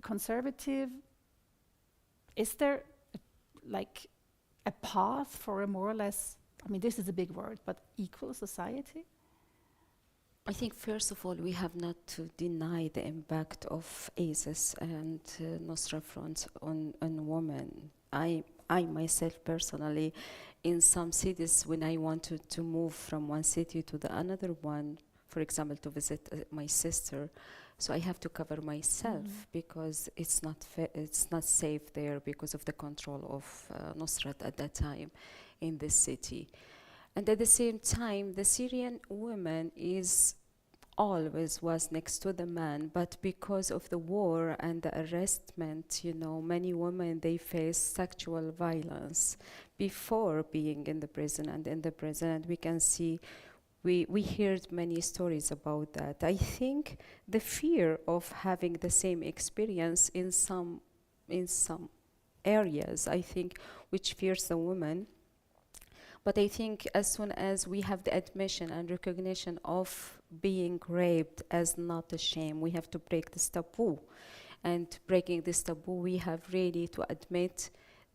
conservative. Is there like a path for a more or less, I mean, this is a big word, but equal society? I think first of all we have not to deny the impact of ISIS and Nusra Front on women. I myself personally, in some cities, when I wanted to move from one city to the another one, for example, to visit my sister, so I have to cover myself because it's not safe there because of the control of Nusrat at that time in this city. And at the same time, the Syrian woman always was next to the man, but because of the war and the arrestment, many women, they face sexual violence before being in the prison and in the prison. And we can see, we heard many stories about that. I think the fear of having the same experience in some areas, I think, which fears the woman. But I think as soon as we have the admission and recognition of being raped as not a shame, we have to break this taboo. And breaking this taboo, we have really to admit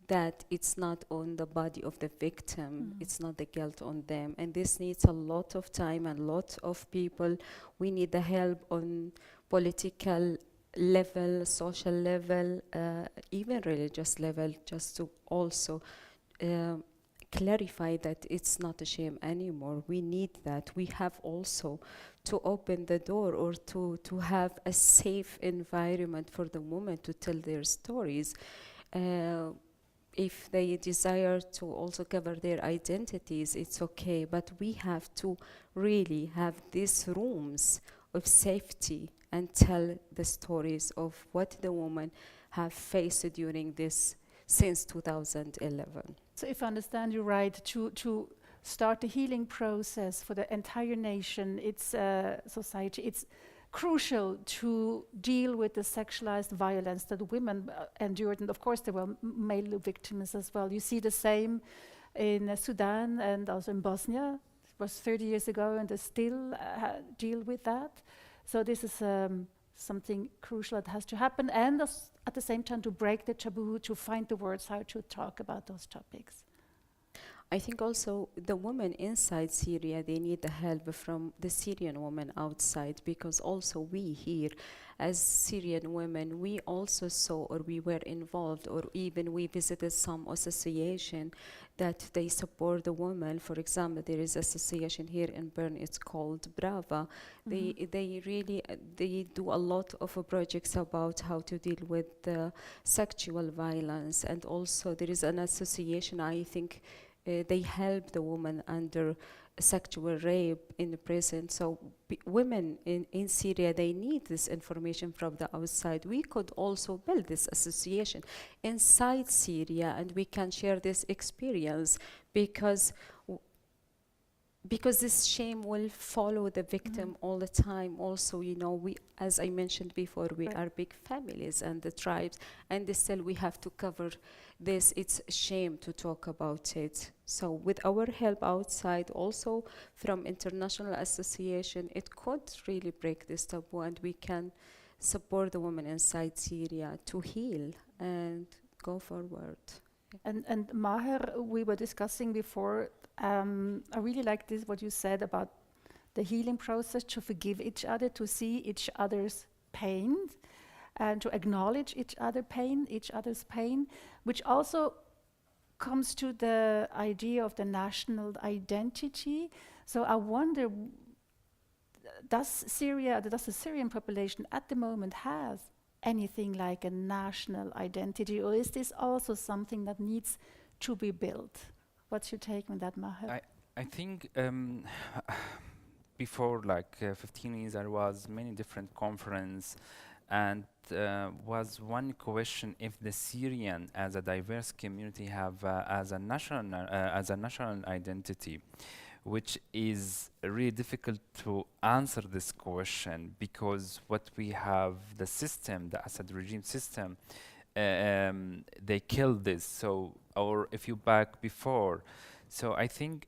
that it's not on the body of the victim, it's not the guilt on them. And this needs a lot of time and a lot of people. We need the help on political level, social level, even religious level, just to also clarify that it's not a shame anymore. We need that. We have also to open the door or to have a safe environment for the women to tell their stories. If they desire to also cover their identities, it's okay, but we have to really have these rooms of safety and tell the stories of what the women have faced during this since 2011. So if I understand you right, to start the healing process for the entire nation, its society, it's crucial to deal with the sexualized violence that women endured. And of course, there were male victims as well. You see the same in Sudan and also in Bosnia. It was 30 years ago, and they still deal with that. So this is something crucial that has to happen, and at the same time to break the taboo, to find the words how to talk about those topics. I think also the women inside Syria, they need the help from the Syrian women outside, because also we here as Syrian women, we also saw or we were involved or even we visited some association that they support the women. For example, there is association here in Bern, it's called Brava. They do a lot of projects about how to deal with sexual violence, and also there is an association, I think, they help the women under sexual rape in the prison. So women in Syria, they need this information from the outside. We could also build this association inside Syria, and we can share this experience because this shame will follow the victim all the time. Also, we, as I mentioned before, we are big families and the tribes, and still we have to cover this. It's a shame to talk about it. So with our help outside, also from international association, it could really break this taboo, and we can support the women inside Syria to heal and go forward. And Maher, we were discussing before, I really like this, what you said about the healing process, to forgive each other, to see each other's pain, and to acknowledge each other's pain, which also comes to the idea of the national identity. So I wonder, does the Syrian population at the moment have anything like a national identity, or is this also something that needs to be built? What's your take on that, Maher? I think before 15 years there was many different conference, and was one question if the Syrian as a diverse community have as a national identity, which is really difficult to answer this question, because what we have, the system, the Assad regime system, they killed this. So, or if you back before, so I think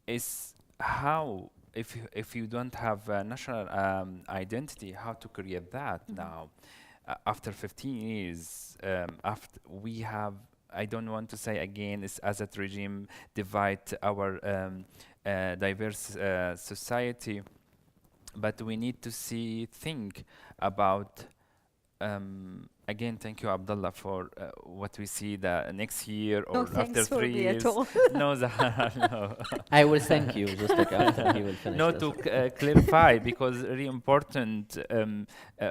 is how, if you don't have a national identity, how to create that now after 15 years, after we have, I don't want to say again, it's Assad regime divide our diverse society, but we need to think about again. Thank you, Abdullah, for what we see the next year or after 3 years. No, no. I will thank you just like after he will finish. No, this. to clarify, because really important.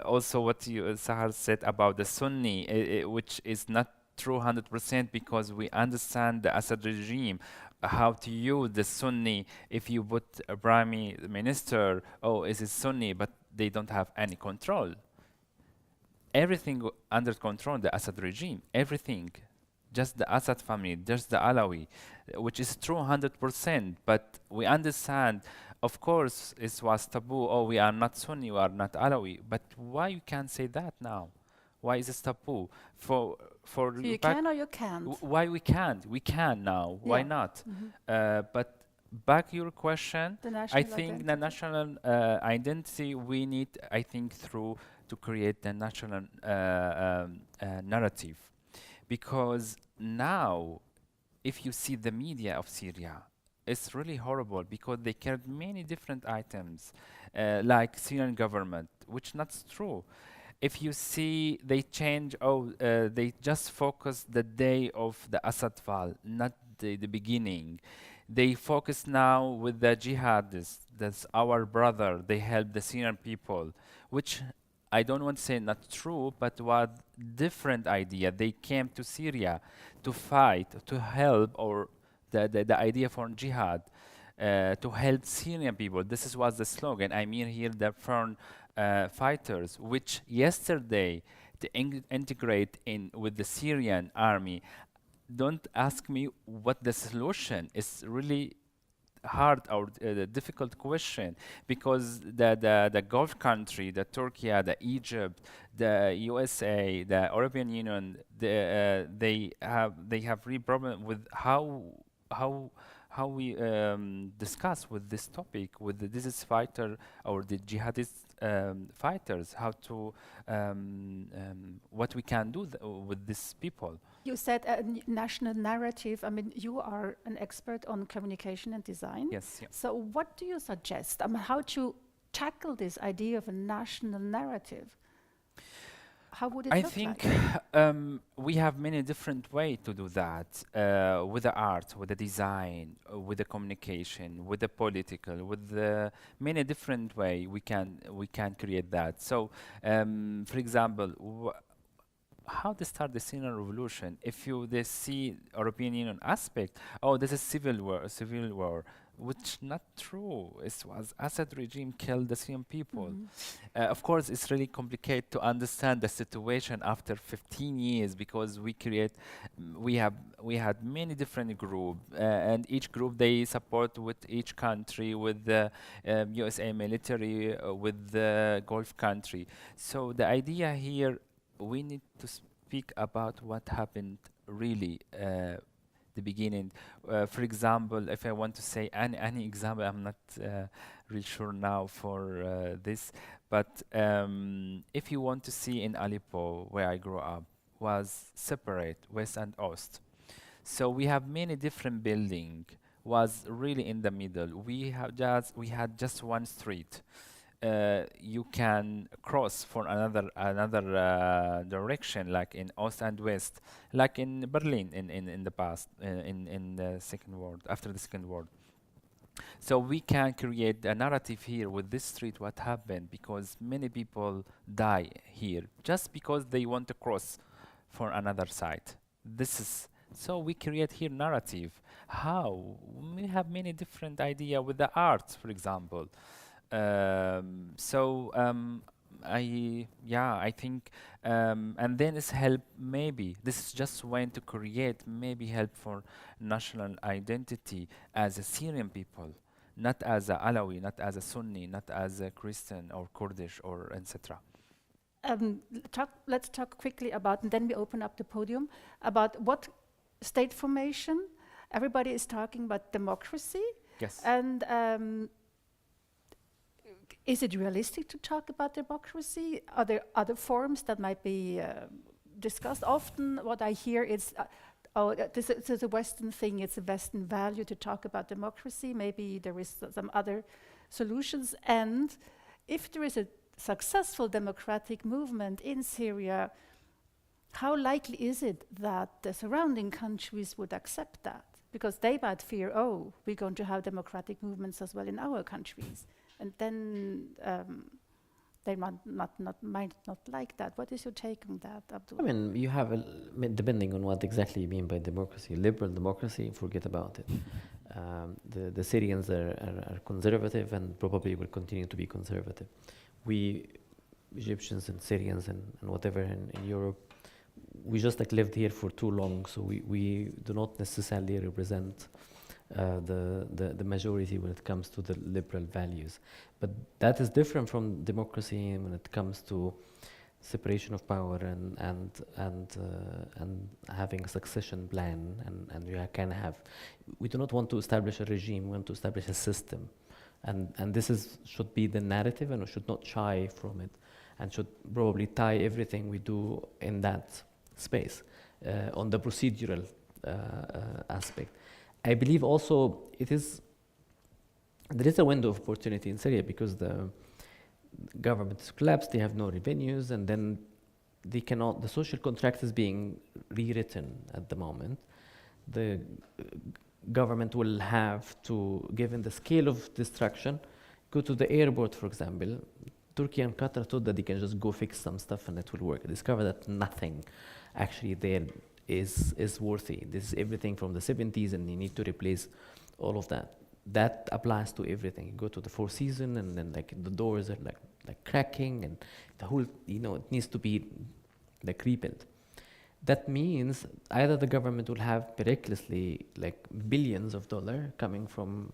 Also, what you Sahar said about the Sunni, which is not true 100%, because we understand the Assad regime, how to use the Sunni. If you put a prime minister, oh, is it Sunni, but they don't have any control. Everything under control, the Assad regime, everything. Just the Assad family, just the Alawi, which is true 100%, but we understand, of course, it was taboo, oh, we are not Sunni, we are not Alawi, but why you can't say that now? Why is it taboo? For you can or you can't? Why we can't? We can now. Why not? But back your question, I think the national identity we need, I think, through to create the national narrative. Because now, if you see the media of Syria, it's really horrible, because they carried many different items, like Syrian government, which not true. If you see, they change, they just focus the day of the Assad fall, not the beginning. They focus now with the jihadists, that's our brother, they help the Syrian people, which I don't want to say not true, but was different idea. They came to Syria to fight, to help, or the idea for jihad, to help Syrian people. This was the slogan. I mean here the foreign fighters, which yesterday to integrate in with the Syrian army. Don't ask me what the solution is. Really hard or difficult question, because the Gulf country, the Turkey, the Egypt, the USA, the European Union, they have real problem with how we discuss with this topic, with the ISIS fighter or the jihadist fighters, how to what we can do with these people. You said a national narrative. I mean, you are an expert on communication and design. Yes. Yeah. So what do you suggest? I mean, how to tackle this idea of a national narrative? How would it look like? I think we have many different ways to do that, with the art, with the design, with the communication, with the political, with the many different ways we can create that. So, for example, how to start the Syrian revolution? If they see European Union aspect, oh, this is civil war, which not true. It was Assad regime killed the Syrian people. Of course, it's really complicated to understand the situation after 15 years, because we had many different groups, and each group they support with each country, with the USA military, with the Gulf country. So the idea here, we need to speak about what happened really the beginning. For example, if I want to say any example, I'm not really sure now for this, but if you want to see in Aleppo, where I grew up, was separate, west and east. So we have many different buildings, was really in the middle. We had just one street. you can cross for another direction, like in East and West, like in Berlin in the past, in the Second World, after the Second World. So we can create a narrative here with this street, what happened, because many people die here just because they want to cross for another side. This is, so we create here narrative. How? We have many different idea with the art, for example. I think, and then it's help, maybe this is just when to create maybe help for national identity as a Syrian people, not as a Alawi, not as a Sunni, not as a Christian or Kurdish or etc. Let's talk quickly about, and then we open up the podium, about what state formation. Everybody is talking about democracy. Yes. And is it realistic to talk about democracy? Are there other forms that might be discussed? Often what I hear is, this is a Western thing, it's a Western value to talk about democracy. Maybe there is some other solutions. And if there is a successful democratic movement in Syria, how likely is it that the surrounding countries would accept that? Because they might fear, oh, we're going to have democratic movements as well in our countries. And then they might not like that. What is your take on that, Abdul? I mean, you have, depending on what exactly you mean by democracy, liberal democracy, forget about it. The Syrians are conservative and probably will continue to be conservative. We, Egyptians and Syrians and whatever in Europe, we just like lived here for too long, so we do not necessarily represent the majority when it comes to the liberal values. But that is different from democracy when it comes to separation of power and having a succession plan, and you can have. We do not want to establish a regime, we want to establish a system. And this should be the narrative, and we should not shy from it, and should probably tie everything we do in that space on the procedural aspect. I believe also there is a window of opportunity in Syria because the government is collapsed, they have no revenues, and then the social contract is being rewritten at the moment. The government will have to, given the scale of destruction, go to the airport, for example. Turkey and Qatar thought that they can just go fix some stuff and it will work. Discover that nothing actually there is worthy. This is everything from the 70s, and you need to replace all of that. That applies to everything. You go to the Four Seasons, and then like the doors are like cracking, and the whole, it needs to be like rebuilt. That means either the government will have miraculously like billions of dollars coming from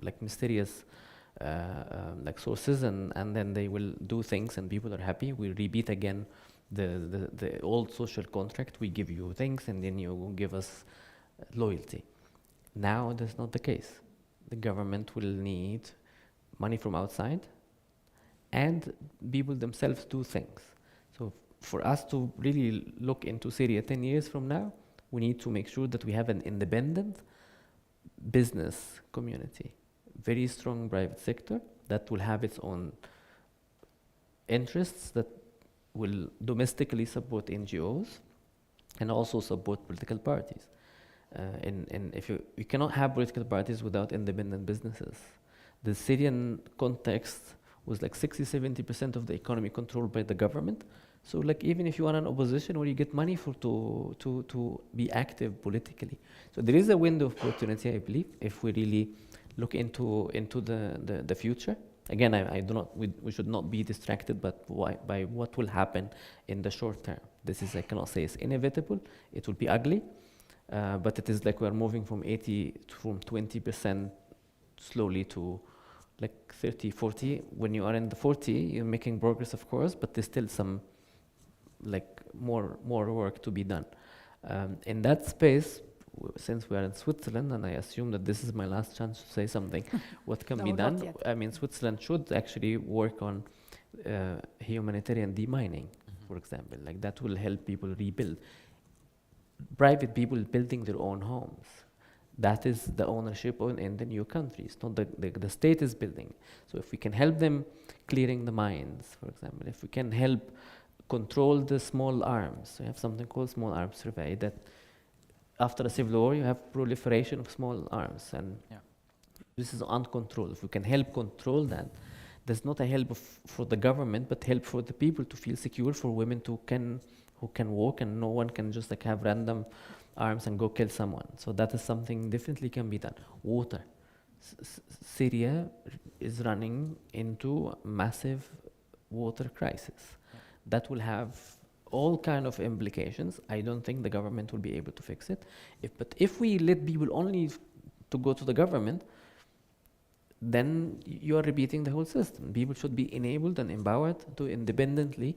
like mysterious like sources, and then they will do things and people are happy. We repeat again the old social contract. We give you things and then you give us loyalty. Now that's not the case. The government will need money from outside, and people themselves do things. So for us to really look into Syria 10 years from now, we need to make sure that we have an independent business community, very strong private sector that will have its own interests, that will domestically support NGOs and also support political parties. And if you cannot have political parties without independent businesses. The Syrian context was like 60-70% of the economy controlled by the government. So like even if you are an opposition, where you get money to be active politically. So there is a window of opportunity, I believe, if we really look into the future. Again, we should not be distracted by what will happen in the short term. I cannot say it's inevitable. It will be ugly, but it is like we're moving from 20% slowly to like 30, 40. When you are in the 40, you're making progress, of course, but there's still some like more work to be done. In that space, since we are in Switzerland, and I assume that this is my last chance to say something, what can be done? I mean, Switzerland should actually work on humanitarian demining, for example. Like that will help people rebuild. Private people building their own homes. That is the ownership in the new countries, not the state is building. So if we can help them clearing the mines, for example, if we can help control the small arms, so you have something called small arms survey, that after a civil war you have proliferation of small arms, and this is uncontrolled. If we can help control that, there's not a help for the government, but help for the people to feel secure, for women who can walk, and no one can just like have random arms and go kill someone. So that is something definitely can be done. Water. Syria is running into a massive water crisis. That will have all kind of implications. I don't think the government will be able to fix it. But if we let people only to go to the government, then you are repeating the whole system. People should be enabled and empowered to independently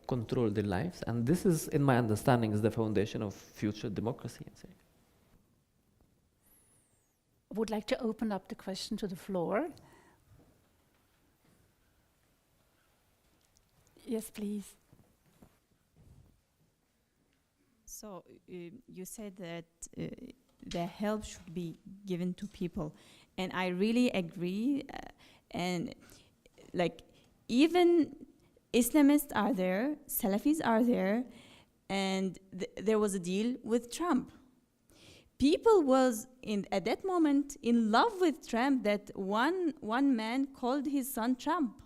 control their lives, and this is, in my understanding, is the foundation of future democracy in Syria. I would like to open up the question to the floor. Yes, please. So you said that the help should be given to people, and I really agree. And even Islamists are there, Salafis are there, and there was a deal with Trump. People was at that moment in love with Trump, that one man called his son Trump.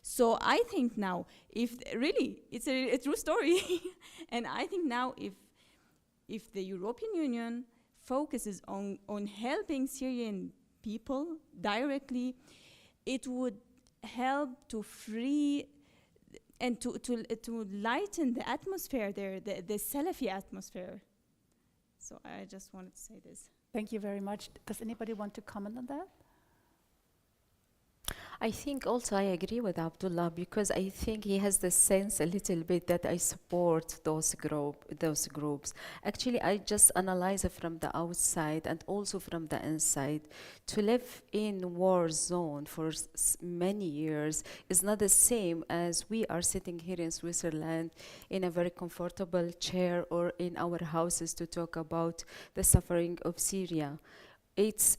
So I think now, if really, it's a true story, and I think now if the European Union focuses on helping Syrian people directly, it would help to free and to lighten the atmosphere there, the Salafi atmosphere. So I just wanted to say this. Thank you very much. Does anybody want to comment on that? I think also I agree with Abdullah, because I think he has the sense a little bit that I support those groups. Actually, I just analyze it from the outside and also from the inside. To live in war zone for many years is not the same as we are sitting here in Switzerland in a very comfortable chair or in our houses to talk about the suffering of Syria. It's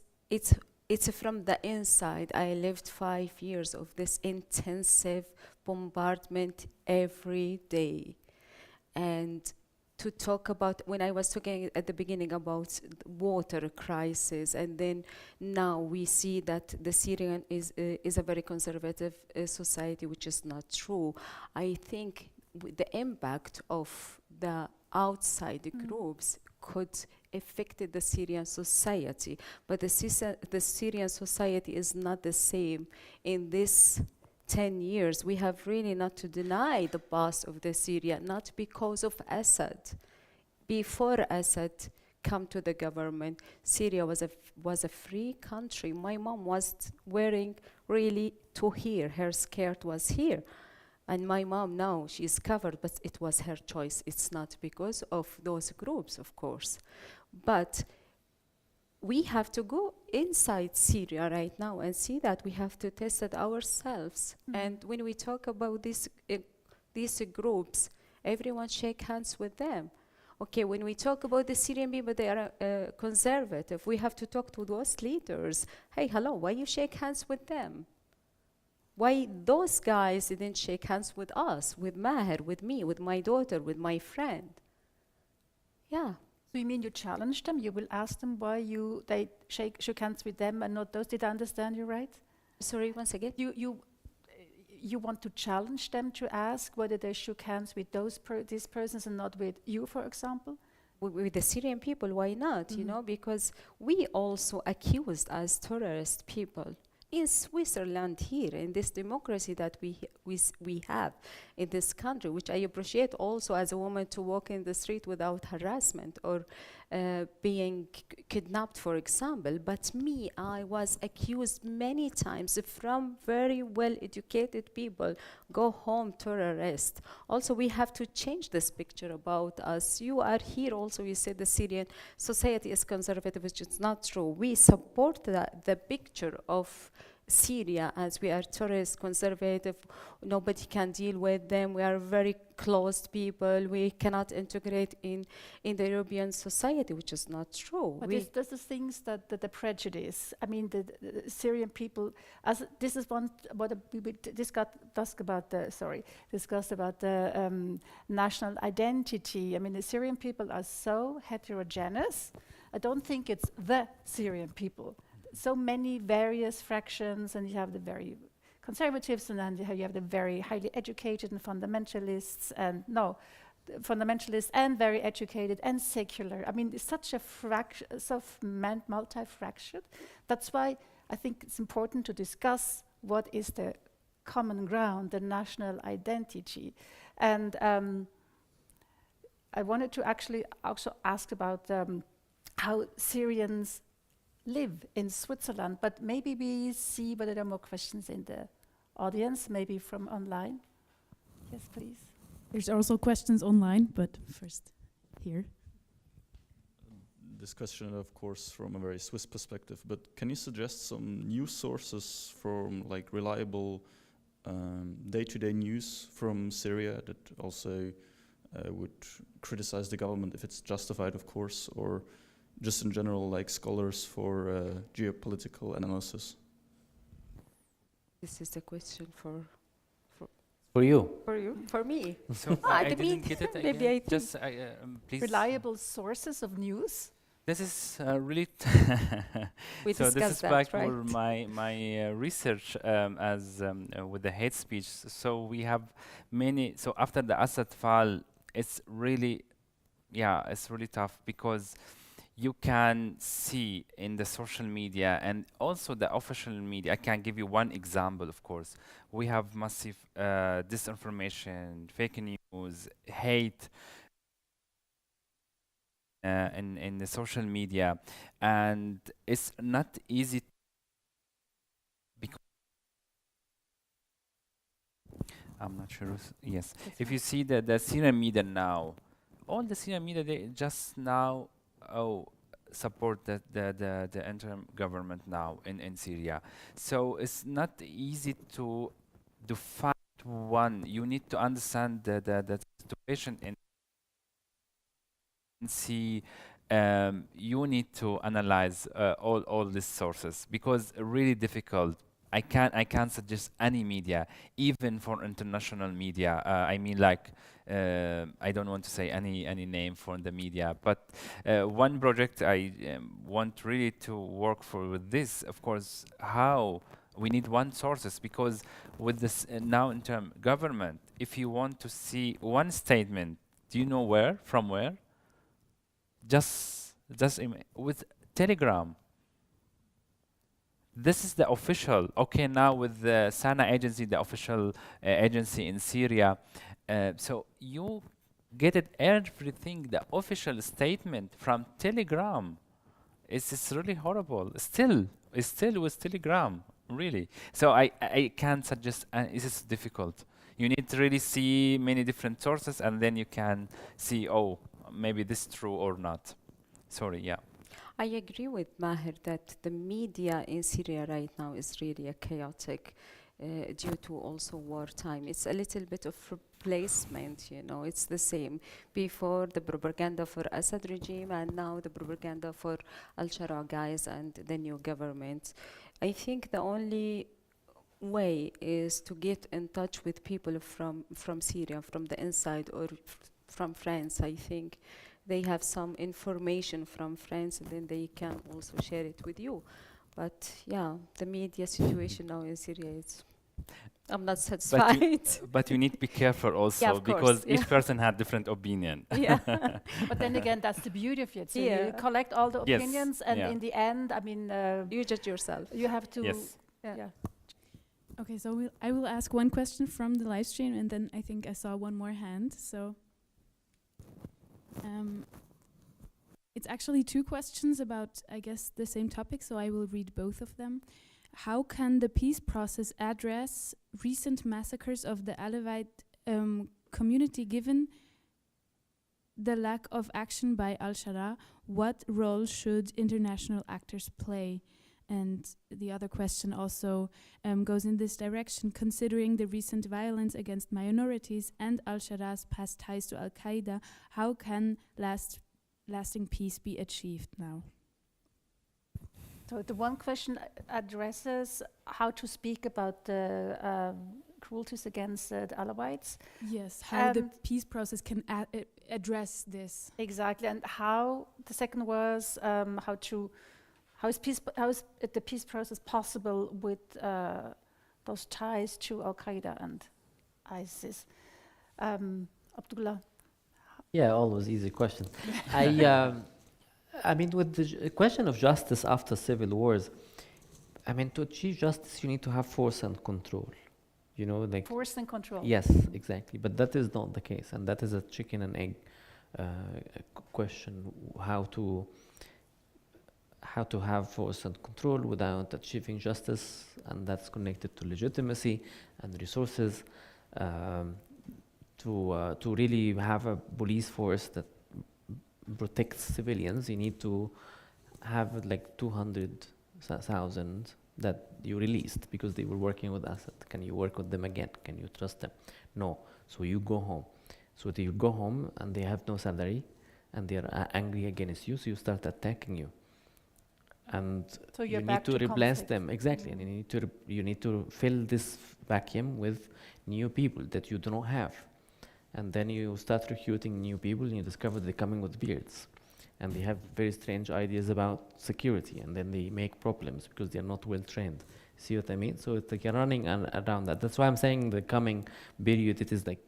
from the inside. I lived 5 years of this intensive bombardment every day. And to talk about, when I was talking at the beginning about water crisis, and then now we see that the Syrian is a very conservative society, which is not true. I think the impact of the outside groups could affect the Syrian society, but the Syrian society is not the same. In this 10 years, we have really not to deny the past of the Syria, not because of Assad. Before Assad come to the government, Syria was a free country. My mom was wearing really to here, her skirt was here. And my mom now, she's covered, but it was her choice. It's not because of those groups, of course. But we have to go inside Syria right now and see that we have to test it ourselves. And when we talk about these groups, everyone shake hands with them. Okay, when we talk about the Syrian people, they are conservative. We have to talk to those leaders. Hey, hello, why you shake hands with them? Why those guys didn't shake hands with us, with Maher, with me, with my daughter, with my friend? Yeah. So you mean you challenge them? You will ask them why they shook hands with them and not those? Did I understand you right? Sorry, once again? You want to challenge them to ask whether they shook hands with these persons and not with you, for example? With the Syrian people, why not? You know, because we also accused as terrorist people. In Switzerland here, in this democracy that we have in this country, which I appreciate also as a woman, to walk in the street without harassment or being kidnapped, for example. But me, I was accused many times from very well-educated people, go home terrorist. Also, we have to change this picture about us. You are here also, you said the Syrian society is conservative, which is not true. We support the picture of Syria, as we are tourists, conservative, nobody can deal with them. We are very closed people. We cannot integrate in the European society, which is not true. But this is things that the prejudice. I mean, the Syrian people. As this is one what we discussed about the national identity. I mean, the Syrian people are so heterogeneous. I don't think it's the Syrian people. So many various fractions, and you have the very conservatives, and then you have the very highly educated and fundamentalists, and fundamentalists and very educated and secular. I mean, it's such a multi-fractured. That's why I think it's important to discuss what is the common ground, the national identity. And I wanted to actually also ask about how Syrians live in Switzerland, but maybe we see whether there are more questions in the audience, maybe from online. Yes, please. There's also questions online, but first here. This question, of course, from a very Swiss perspective, but can you suggest some news sources from like reliable day-to-day news from Syria that also would criticize the government if it's justified, of course, or just in general, like scholars for geopolitical analysis? This is the question for you. for me. So I didn't get it maybe again. I Just please. Reliable sources of news. This is really. We so this discussed is that, back right? for my research as with the hate speech. So we have many. So after the Assad fall, it's really tough because you can see in the social media and also the official media. I can give you one example, of course. We have massive disinformation, fake news, hate in the social media, and it's not easy because I'm not sure. Yes, if you see the Syrian media now, all the Syrian media, they just now support the interim government now in Syria. So it's not easy to fight one. You need to understand the situation and see. You need to analyze all these sources because really difficult. I can't suggest any media, even for international media. I mean, like I don't want to say any name for the media, but one project I want really to work for with this, of course, how we need one sources because with this now interim government, if you want to see one statement, do you know from where? Just with Telegram. This is the official. Okay, now with the Sana agency, the official agency in Syria, so you get it everything. The official statement from Telegram. It's really horrible. It's still with Telegram, really. So I can't suggest. This is difficult. You need to really see many different sources, and then you can see. Oh, maybe this is true or not. Sorry. Yeah. I agree with Maher that the media in Syria right now is really chaotic due to also wartime. It's a little bit of replacement, it's the same. Before the propaganda for Assad regime and now the propaganda for Al-Shara guys and the new government. I think the only way is to get in touch with people from Syria, from the inside or from France, I think. They have some information from France and then they can also share it with you. But yeah, the media situation now in Syria I'm not satisfied. But you need to be careful also yeah, because course, each person had different opinion. Yeah. But then again, that's the beauty of it. So you collect all the Yes. opinions and in the end, I mean... you judge yourself. You have to... Yes. Yeah. Okay, so I will ask one question from the live stream, and then I think I saw one more hand. So it's actually two questions about, I guess, the same topic, so I will read both of them. How can the peace process address recent massacres of the Alevite community given the lack of action by Al-Shara? What role should international actors play? And the other question also goes in this direction. Considering the recent violence against minorities and al-Shabaab's past ties to al-Qaeda, how can lasting peace be achieved now? So the one question addresses how to speak about the cruelties against the Alawites. Yes, how the peace process can address this. Exactly, and how the second was how is the peace process possible with those ties to Al-Qaeda and ISIS? Abdullah. Yeah, always easy question. I mean, with the question of justice after civil wars, I mean, to achieve justice, you need to have force and control. You know, like force and control. Yes, exactly. But that is not the case, and that is a chicken and egg question. How to have force and control without achieving justice, and that's connected to legitimacy and resources. To really have a police force that protects civilians, you need to have like 200,000 that you released because they were working with Assad. Can you work with them again? Can you trust them? No. So you go home. So you go home and they have no salary and they are angry against you, so you start attacking you. And so you need to replace them. Exactly. And you need to fill this vacuum with new people that you do not have. And then you start recruiting new people and you discover they're coming with beards. And they have very strange ideas about security, and then they make problems because they're not well trained. See what I mean? So it's like you're running around that. That's why I'm saying the coming period, it is like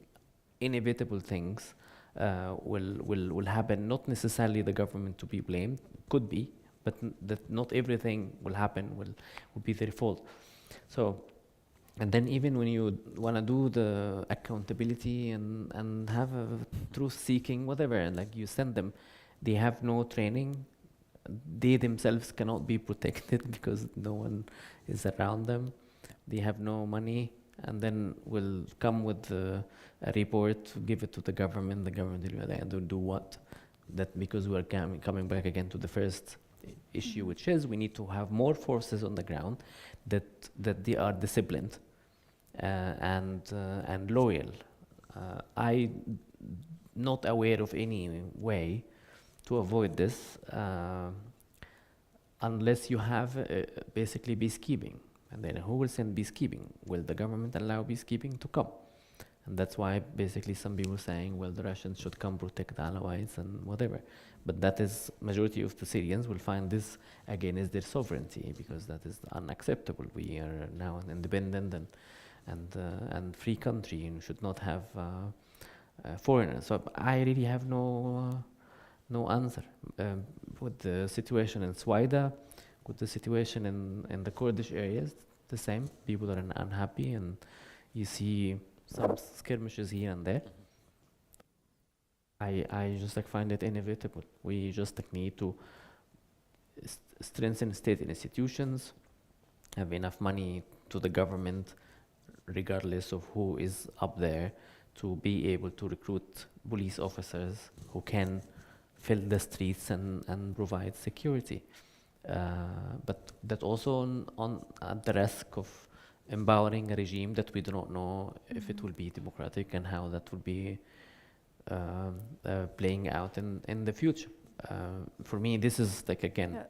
inevitable things will happen. Not necessarily the government to be blamed, could be, but that not everything will happen will be their fault. So, and then even when you want to do the accountability and have a truth-seeking, whatever, and like you send them, they have no training. They themselves cannot be protected because no one is around them. They have no money, and then will come with a report, give it to the government. The government will do what? That because we are coming back again to the first issue, which is we need to have more forces on the ground that they are disciplined and loyal. I'm not aware of any way to avoid this unless you have basically peacekeeping. And then who will send peacekeeping? Will the government allow peacekeeping to come? And that's why basically some people saying, well, the Russians should come protect the Alawites and whatever. But that is, majority of the Syrians will find this again is their sovereignty, because that is unacceptable. We are now an independent and free country and should not have foreigners. So I really have no answer. With the situation in Swaida, with the situation in the Kurdish areas, the same. People are unhappy, and you see some skirmishes here and there. I just like find it inevitable. We just like need to strengthen state institutions, have enough money to the government, regardless of who is up there, to be able to recruit police officers who can fill the streets and provide security. But that also at the risk of empowering a regime that we do not know if it will be democratic and how that will be playing out in the future. For me, this is like again,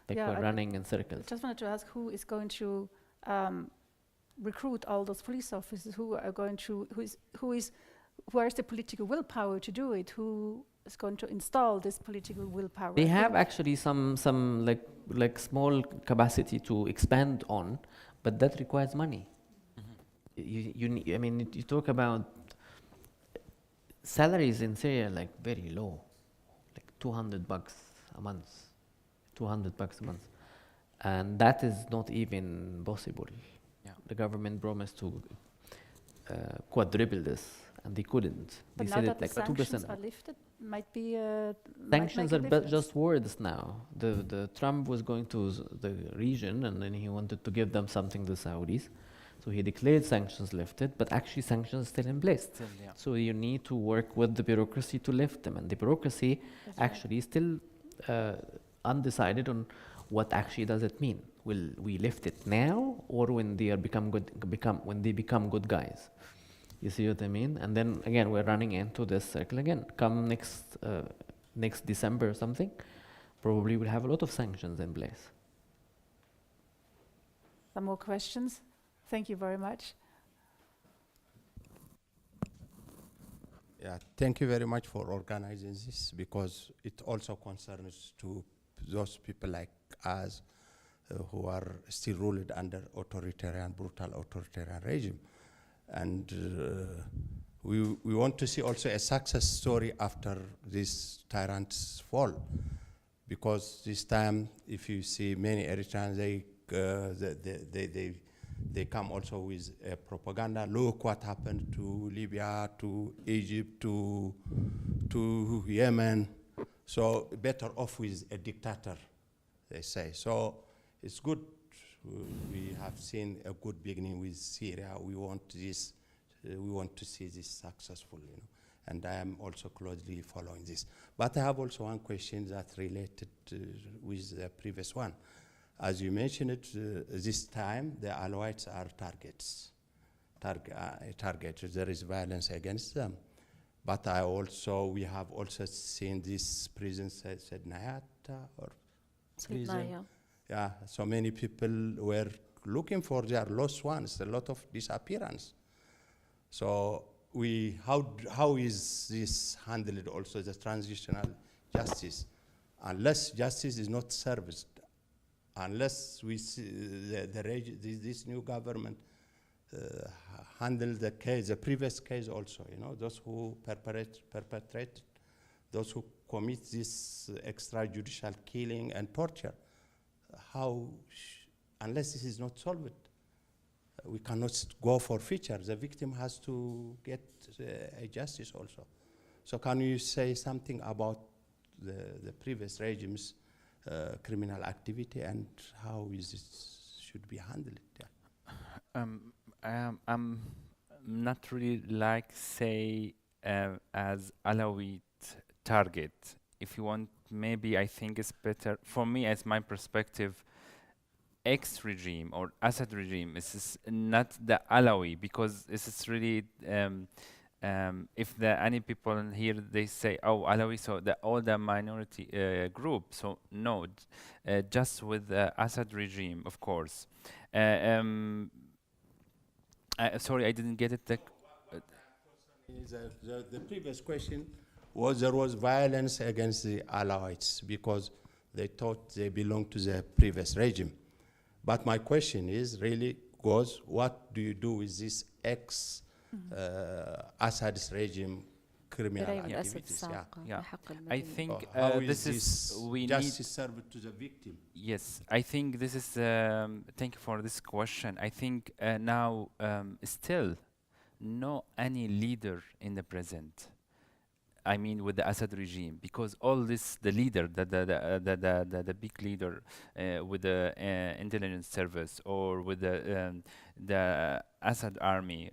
we're running in circles. I just wanted to ask who is going to recruit all those police officers, who has the political willpower to do it, who is going to install this political willpower. They have actually some like small capacity to expand on, but that requires money. I mean, you talk about salaries in Syria like very low, like $200 a month, $200 a month, and that is not even possible. Yeah. The government promised to quadruple this, and they couldn't. But they now said that it like the 2%. sanctions are lifted, might be sanctions are just words now. The Trump was going to the region, and then he wanted to give them something, the Saudis. So he declared sanctions lifted, but actually sanctions still in place. Still, yeah. So you need to work with the bureaucracy to lift them, and the bureaucracy actually is still undecided on what actually does it mean. will we lift it now or when they become good guys? You see what I mean? And then again, we're running into this circle again. Come next December or something, probably we'll have a lot of sanctions in place. Some more questions? Thank you very much. Yeah, thank you very much for organizing this, because it also concerns to those people like us who are still ruled under brutal authoritarian regime. And we want to see also a success story after this tyrant's fall, because this time, if you see many Eritreans, they come also with propaganda. Look what happened to Libya, to Egypt, to Yemen. So better off with a dictator, they say. So it's good. We have seen a good beginning with Syria. We want this. We want to see this successful, you know. And I am also closely following this. But I have also one question that related with the previous one. As you mentioned it, this time the Alawites are targets. There is violence against them. But we have also seen this prison, said Nayata or prison. Yeah, so many people were looking for their lost ones, a lot of disappearance. So how is this handled also, the transitional justice? Unless justice is not served, unless we see this new government handle the case, the previous case also, you know, those who perpetrate, those who commit this extrajudicial killing and torture, unless this is not solved, we cannot go for future. The victim has to get a justice also. So can you say something about the previous regime's criminal activity and how is it should be handled? Yeah. I'm not really like say as Alawite target. If you want, maybe I think it's better for me as my perspective. Regime or Assad regime is not the Alawi, because this is really if any people here they say, oh, Alawi, so all the minority group. So no, just with the Assad regime, of course. Sorry, I didn't get it. The previous question was there was violence against the Alawites because they thought they belonged to the previous regime. But my question is really goes, what do you do with this Assad's regime criminal activities? Yeah. I think this is we justice need served to the victim. Yes, I think this is. Thank you for this question. I think now still no any leader in the present. I mean, with the Assad regime, because all this, the leader, the big leader, with the intelligence service, or with the Assad army,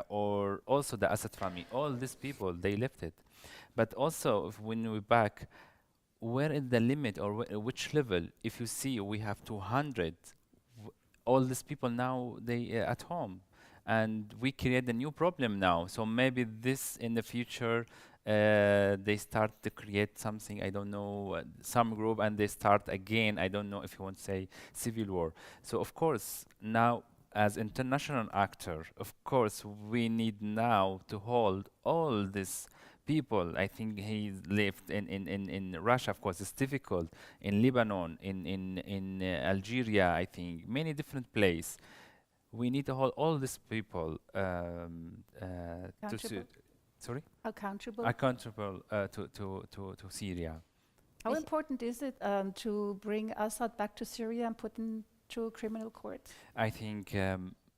or also the Assad family, all these people they left it. But also, when we back, where is the limit, or which level? If you see, we have 200. All these people now they at home, and we create a new problem now. So maybe this in the future. They start to create something, I don't know, some group, and they start again, I don't know if you want to say civil war. So of course, now as international actor, of course, we need now to hold all these people. I think he lived in Russia, of course, it's difficult, in Lebanon, in Algeria, I think, many different places. We need to hold all these people Sorry? Accountable to Syria. How important is it to bring Assad back to Syria and put him through a criminal court? I think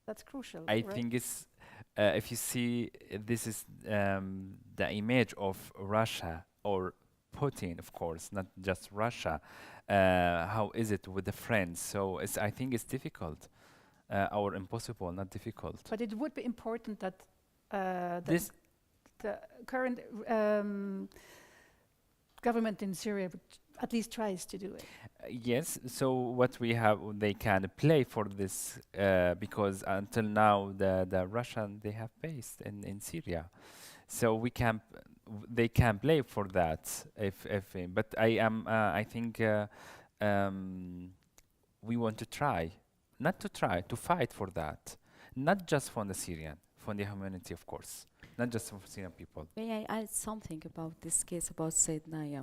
that's crucial. I think it's if you see, this is the image of Russia or Putin, of course, not just Russia. How is it with the friends? So I think it's difficult, or impossible, not difficult. But it would be important that the current government in Syria at least tries to do it. Yes, so what we have, they can play for this because until now the Russian they have based in Syria, so they can play for that but I think we want to try, not to try to fight for that, not just for the Syrian, for the humanity of course, not just for Syrian people. May I add something about this case about Said Naya?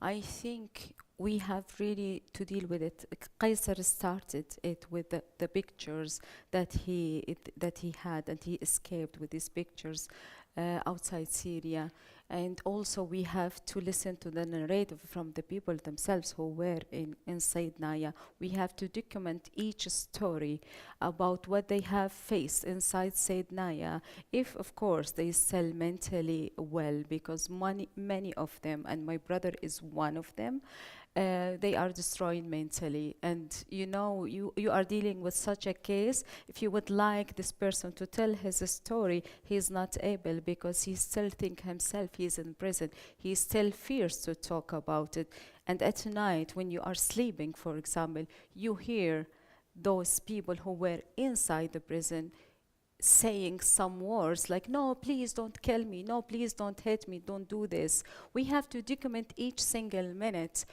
I think we have really to deal with it. Qaiser started it with the pictures that he had, and he escaped with these pictures outside Syria. And also we have to listen to the narrative from the people themselves who were inside Naya. We have to document each story about what they have faced inside Said Naya, if of course they still mentally well, because many of them, and my brother is one of them, they are destroyed mentally. And you know, you are dealing with such a case. If you would like this person to tell his story, he's not able, because he still thinks himself he's in prison. He still fears to talk about it. And at night, when you are sleeping, for example, you hear those people who were inside the prison saying some words like, no, please don't kill me, no, please don't hit me, don't do this. We have to document each single minute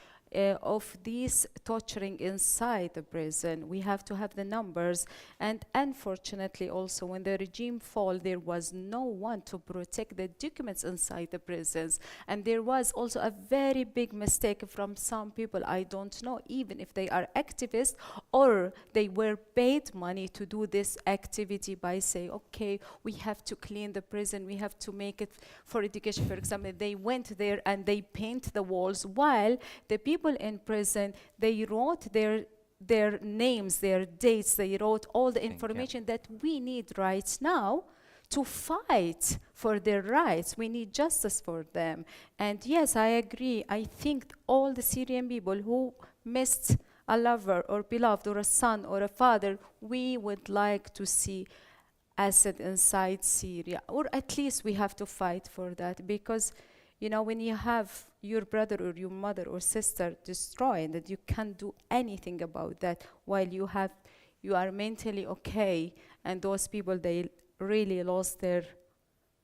of these torturing inside the prison. We have to have the numbers. And unfortunately also, when the regime fall, there was no one to protect the documents inside the prisons. And there was also a very big mistake from some people. I don't know even if they are activists or they were paid money to do this activity by saying, okay, we have to clean the prison, we have to make it for education. For example, they went there and they paint the walls, while the people in prison, they wrote their names, their dates, they wrote all the information that we need right now to fight for their rights. We need justice for them. And yes, I agree. I think all the Syrian people who missed a lover or beloved or a son or a father, we would like to see Assad inside Syria, or at least we have to fight for that, because you know, when you have your brother or your mother or sister destroyed, that you can't do anything about that, while you are mentally okay, and those people, they really lost their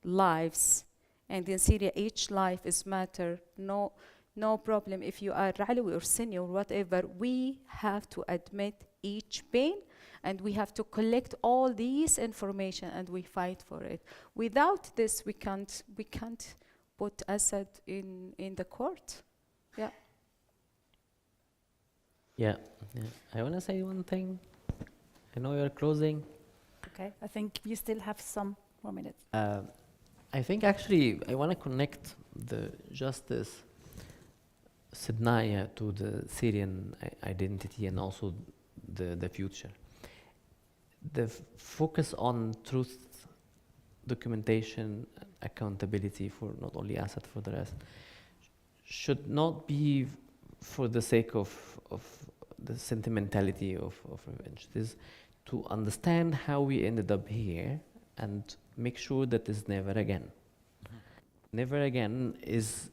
lives. And in Syria, each life is matter. No problem if you are Alawi or Sunni or whatever. We have to admit each pain, and we have to collect all these information, and we fight for it. Without this, we can't put Assad in the court. Yeah. Yeah. I want to say one thing. I know you're closing. Okay, I think you still have some more minutes. I think actually I want to connect the justice Sidnaya to the Syrian identity and also the future. The focus on truth, documentation, accountability for not only Assad, for the rest, should not be for the sake of the sentimentality of revenge. It is to understand how we ended up here and make sure that it's never again. Mm-hmm. Never again is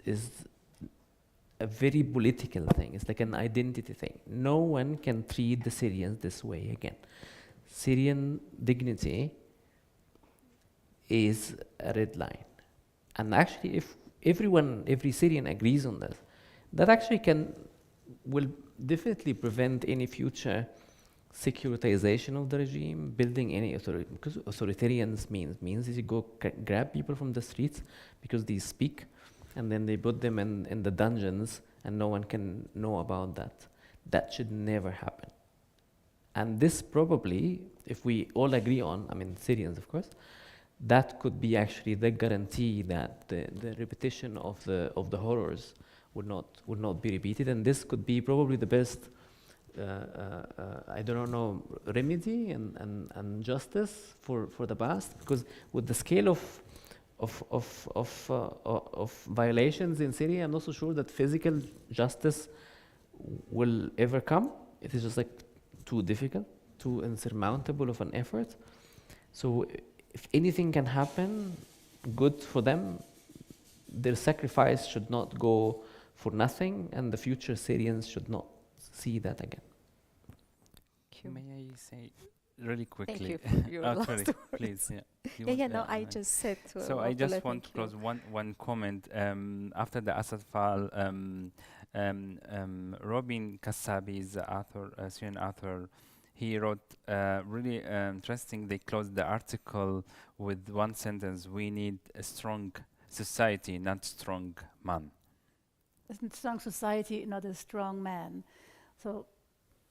a very political thing. It's like an identity thing. No one can treat the Syrians this way again. Syrian dignity is a red line. And actually, if every Syrian agrees on this, that actually will definitely prevent any future securitization of the regime, building any authority. Because authoritarians means is you go grab people from the streets because they speak, and then they put them in the dungeons, and no one can know about that. That should never happen. And this probably, if we all agree on, I mean Syrians of course, that could be actually the guarantee that the repetition of the horrors would not be repeated. And this could be probably the best I don't know, remedy and justice for the past, because with the scale of violations in Syria, I'm not so sure that physical justice will ever come. It is just like too difficult, too insurmountable of an effort. So if anything can happen, good for them. Their sacrifice should not go for nothing, and the future Syrians should not see that again. May I say really quickly? Thank you for your Oh, last sorry, words. please. Yeah. You Yeah, want- no, I just said. So I just want to close one comment. After the Assad fall, Robin Kassabi, the author, Syrian author, he wrote really interesting. They closed the article with one sentence: "We need a strong society, not strong man." A strong society, not a strong man. So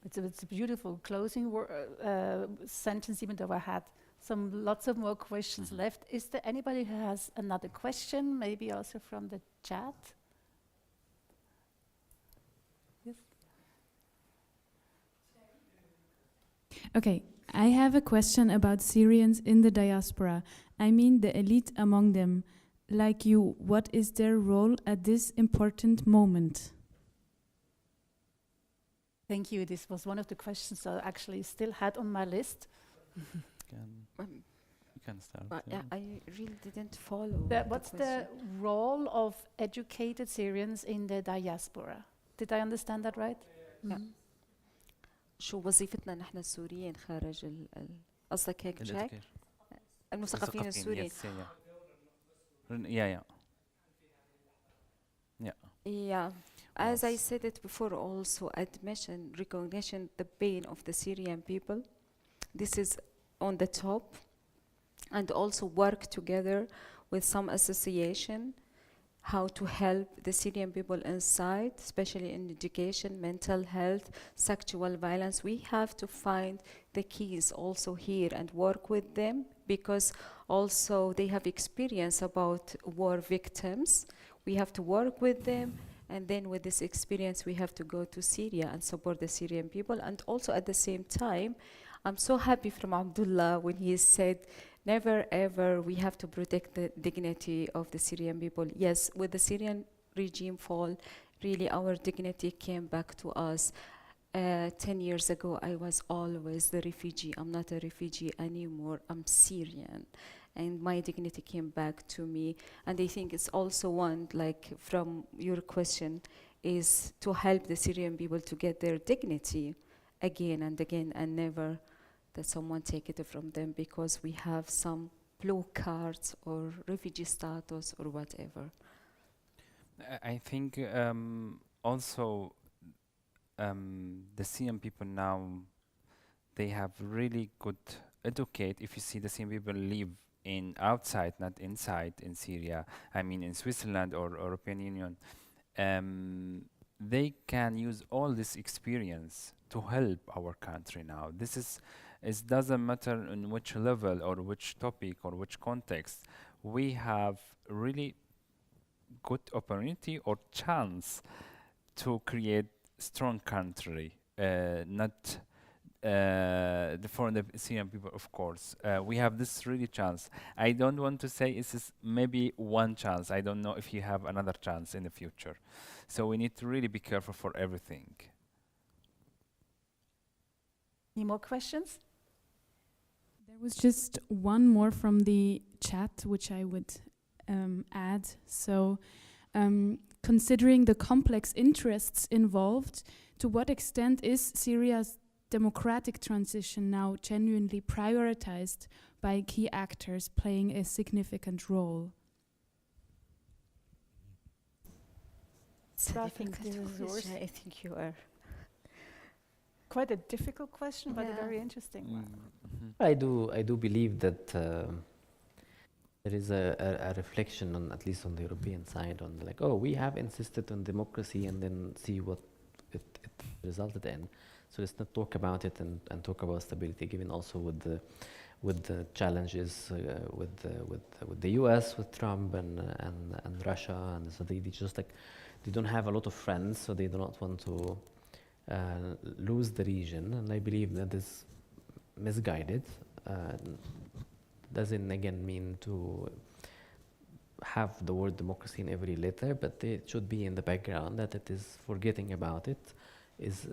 it's a beautiful closing sentence, even though I had lots of more questions left. Is there anybody who has another question, maybe also from the chat? Yes. Okay, I have a question about Syrians in the diaspora. I mean the elite among them. Like you, what is their role at this important moment? Thank you. This was one of the questions I actually still had on my list. You can start. But yeah. I really didn't follow. What's the role of educated Syrians in the diaspora? Did I understand that right? شو وظيفتنا نحن السوريين خارج قصدك هيك جاك؟ المثقفين السوريين. Yeah. Yeah, as I said it before also, admission, recognition, the pain of the Syrian people. This is on the top. And also work together with some association, how to help the Syrian people inside, especially in education, mental health, sexual violence. We have to find the keys also here and work with them, because also they have experience about war victims. We have to work with them, and then with this experience we have to go to Syria and support the Syrian people. And also at the same time, I'm so happy from Abdullah when he said, never ever we have to protect the dignity of the Syrian people. Yes, with the Syrian regime fall, really our dignity came back to us. 10 years ago, I was always the refugee. I'm not a refugee anymore. I'm Syrian. And my dignity came back to me. And I think it's also one, like from your question, is to help the Syrian people to get their dignity again and again, and never that someone take it from them because we have some blue cards or refugee status or whatever. I think also the Syrian people now, they have really good educate. If you see the Syrian people live in outside, not inside in Syria, I mean in Switzerland or European Union, they can use all this experience to help our country now. This is, it doesn't matter in which level or which topic or which context. We have really good opportunity or chance to create strong country, not for the Syrian people, of course. We have this really chance. I don't want to say this is maybe one chance. I don't know if you have another chance in the future. So we need to really be careful for everything. Any more questions? There was just one more from the chat, which I would add. So, considering the complex interests involved, to what extent is Syria's democratic transition now genuinely prioritized by key actors playing a significant role? I think this is yours. I think you are. Quite a difficult question, but a very interesting one. I do believe that there is a reflection on, at least on the European side, on like, oh, we have insisted on democracy and then see what it resulted in. So let's not talk about it and talk about stability, given also with the challenges with the US, with Trump and Russia, and so they just like, they don't have a lot of friends, so they do not want to lose the region, and I believe that is misguided. Doesn't again mean to have the word democracy in every letter, but it should be in the background that it is forgetting about it is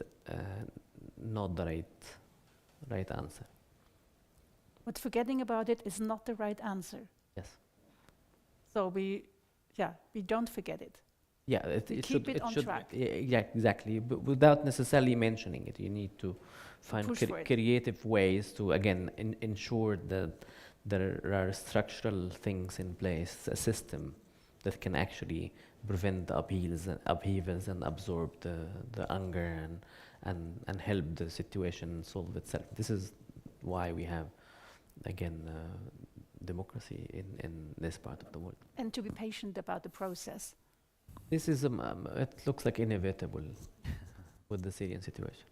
not the right answer. But forgetting about it is not the right answer. Yes. So we don't forget it. Yeah, keep it on track. Yeah, exactly. But without necessarily mentioning it, you need to find creative ways to again ensure that there are structural things in place, a system that can actually prevent the upheavals and absorb the anger and help the situation solve itself. This is why we have again democracy in this part of the world. And to be patient about the process. This is it looks like inevitable with the Syrian situation.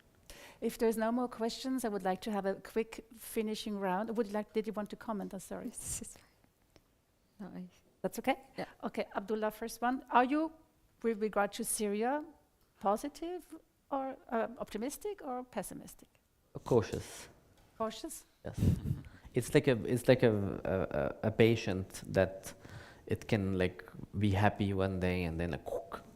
If there's no more questions, I would like to have a quick finishing round. Did you want to comment? I'm sorry. No, That's okay? Yeah. Okay, Abdullah, first one. Are you, with regard to Syria, positive or optimistic or pessimistic? Cautious. Cautious? Yes. It's like a patient that it can like be happy one day and then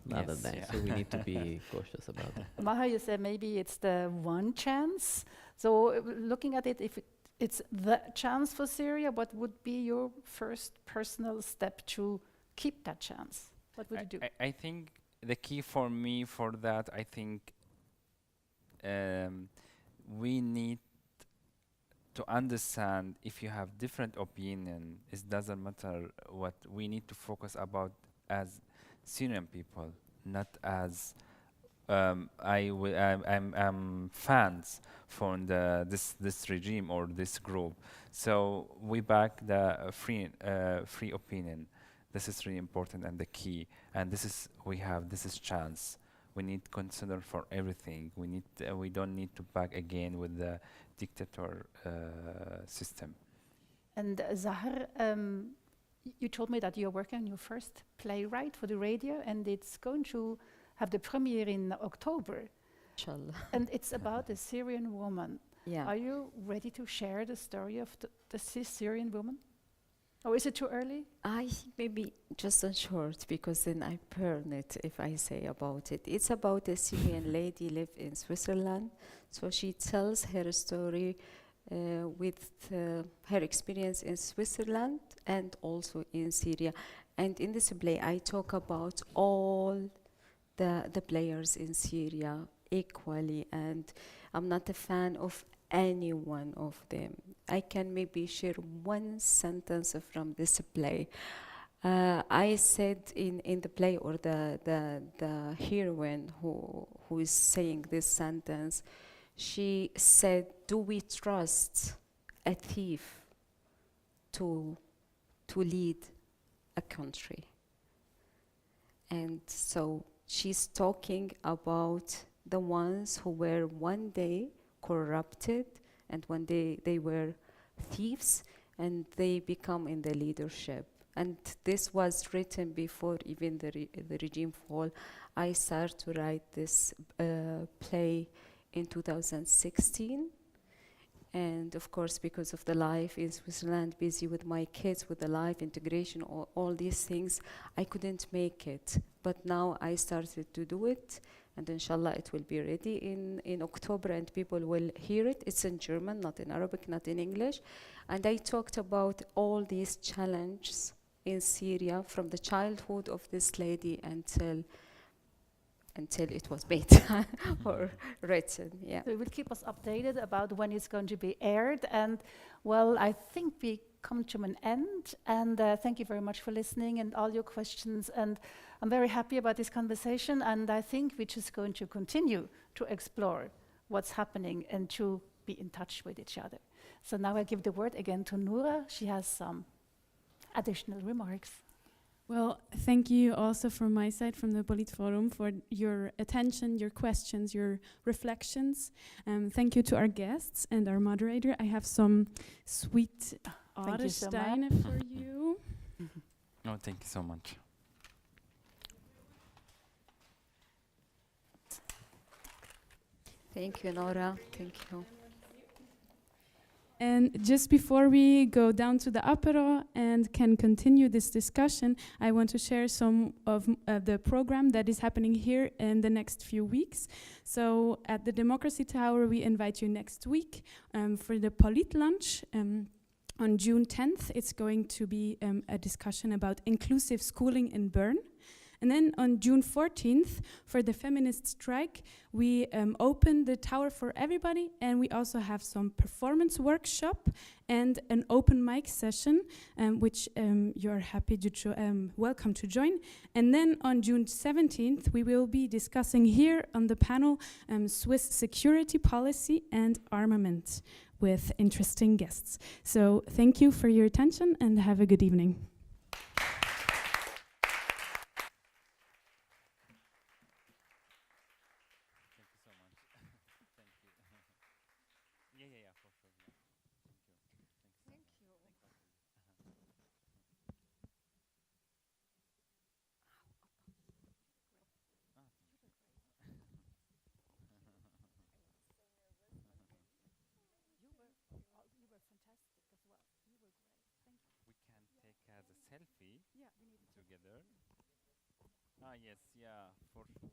the other day. Yeah. So we need to be cautious about it. Maher, you said maybe it's the one chance. So looking at it, if it's the chance for Syria, what would be your first personal step to keep that chance? What would you do? I think the key for me for that, I think we need to understand if you have different opinion, it doesn't matter what we need to focus about as Syrian people, not as I'm fans from this regime or this group. So we back the free opinion. This is really important and the key. And this is chance. We need to consider for everything. We don't need to back again with the dictator system. And Zahar, you told me that you're working on your first playwright for the radio, and it's going to have the premiere in October. Inshallah. And it's about a Syrian woman. Yeah. Are you ready to share the story of the Syrian woman? Or is it too early? I think maybe just a short, because then I burn it if I say about it. It's about a Syrian lady live in Switzerland. So she tells her story with her experience in Switzerland and also in Syria. And in this play, I talk about all the players in Syria equally, and I'm not a fan of any one of them. I can maybe share one sentence from this play. I said in the play, or the heroine who is saying this sentence, she said, "Do we trust a thief to lead a country?" And so she's talking about the ones who were one day corrupted, and one day they were thieves, and they become in the leadership. And this was written before even the regime fall. I started to write this play in 2016. And of course, because of the life in Switzerland, busy with my kids, with the life integration, all these things, I couldn't make it. But now I started to do it, and inshallah it will be ready in October, and people will hear it. It's in German, not in Arabic, not in English. And I talked about all these challenges in Syria from the childhood of this lady until it was made or written. Yeah. So it will keep us updated about when it's going to be aired. And well, I think we come to an end. And thank you very much for listening and all your questions. And I'm very happy about this conversation. And I think we're just going to continue to explore what's happening and to be in touch with each other. So now I give the word again to Noura. She has some additional remarks. Well, thank you also from my side, from the Polit-Forum, for your attention, your questions, your reflections. Thank you to our guests and our moderator. I have some sweet Aaresteine for you. Oh, thank you so much. Thank you, Nora. Thank you. And just before we go down to the apéro and can continue this discussion, I want to share some of the program that is happening here in the next few weeks. So at the Democracy Tower, we invite you next week for the Polit Lunch. On June 10th, it's going to be a discussion about inclusive schooling in Bern. And then on June 14th, for the feminist strike, we open the tower for everybody, and we also have some performance workshop and an open mic session, which you're happy to welcome to join. And then on June 17th, we will be discussing here on the panel Swiss security policy and armament with interesting guests. So thank you for your attention and have a good evening. Selfie together. Ah, yes, yeah, for sure.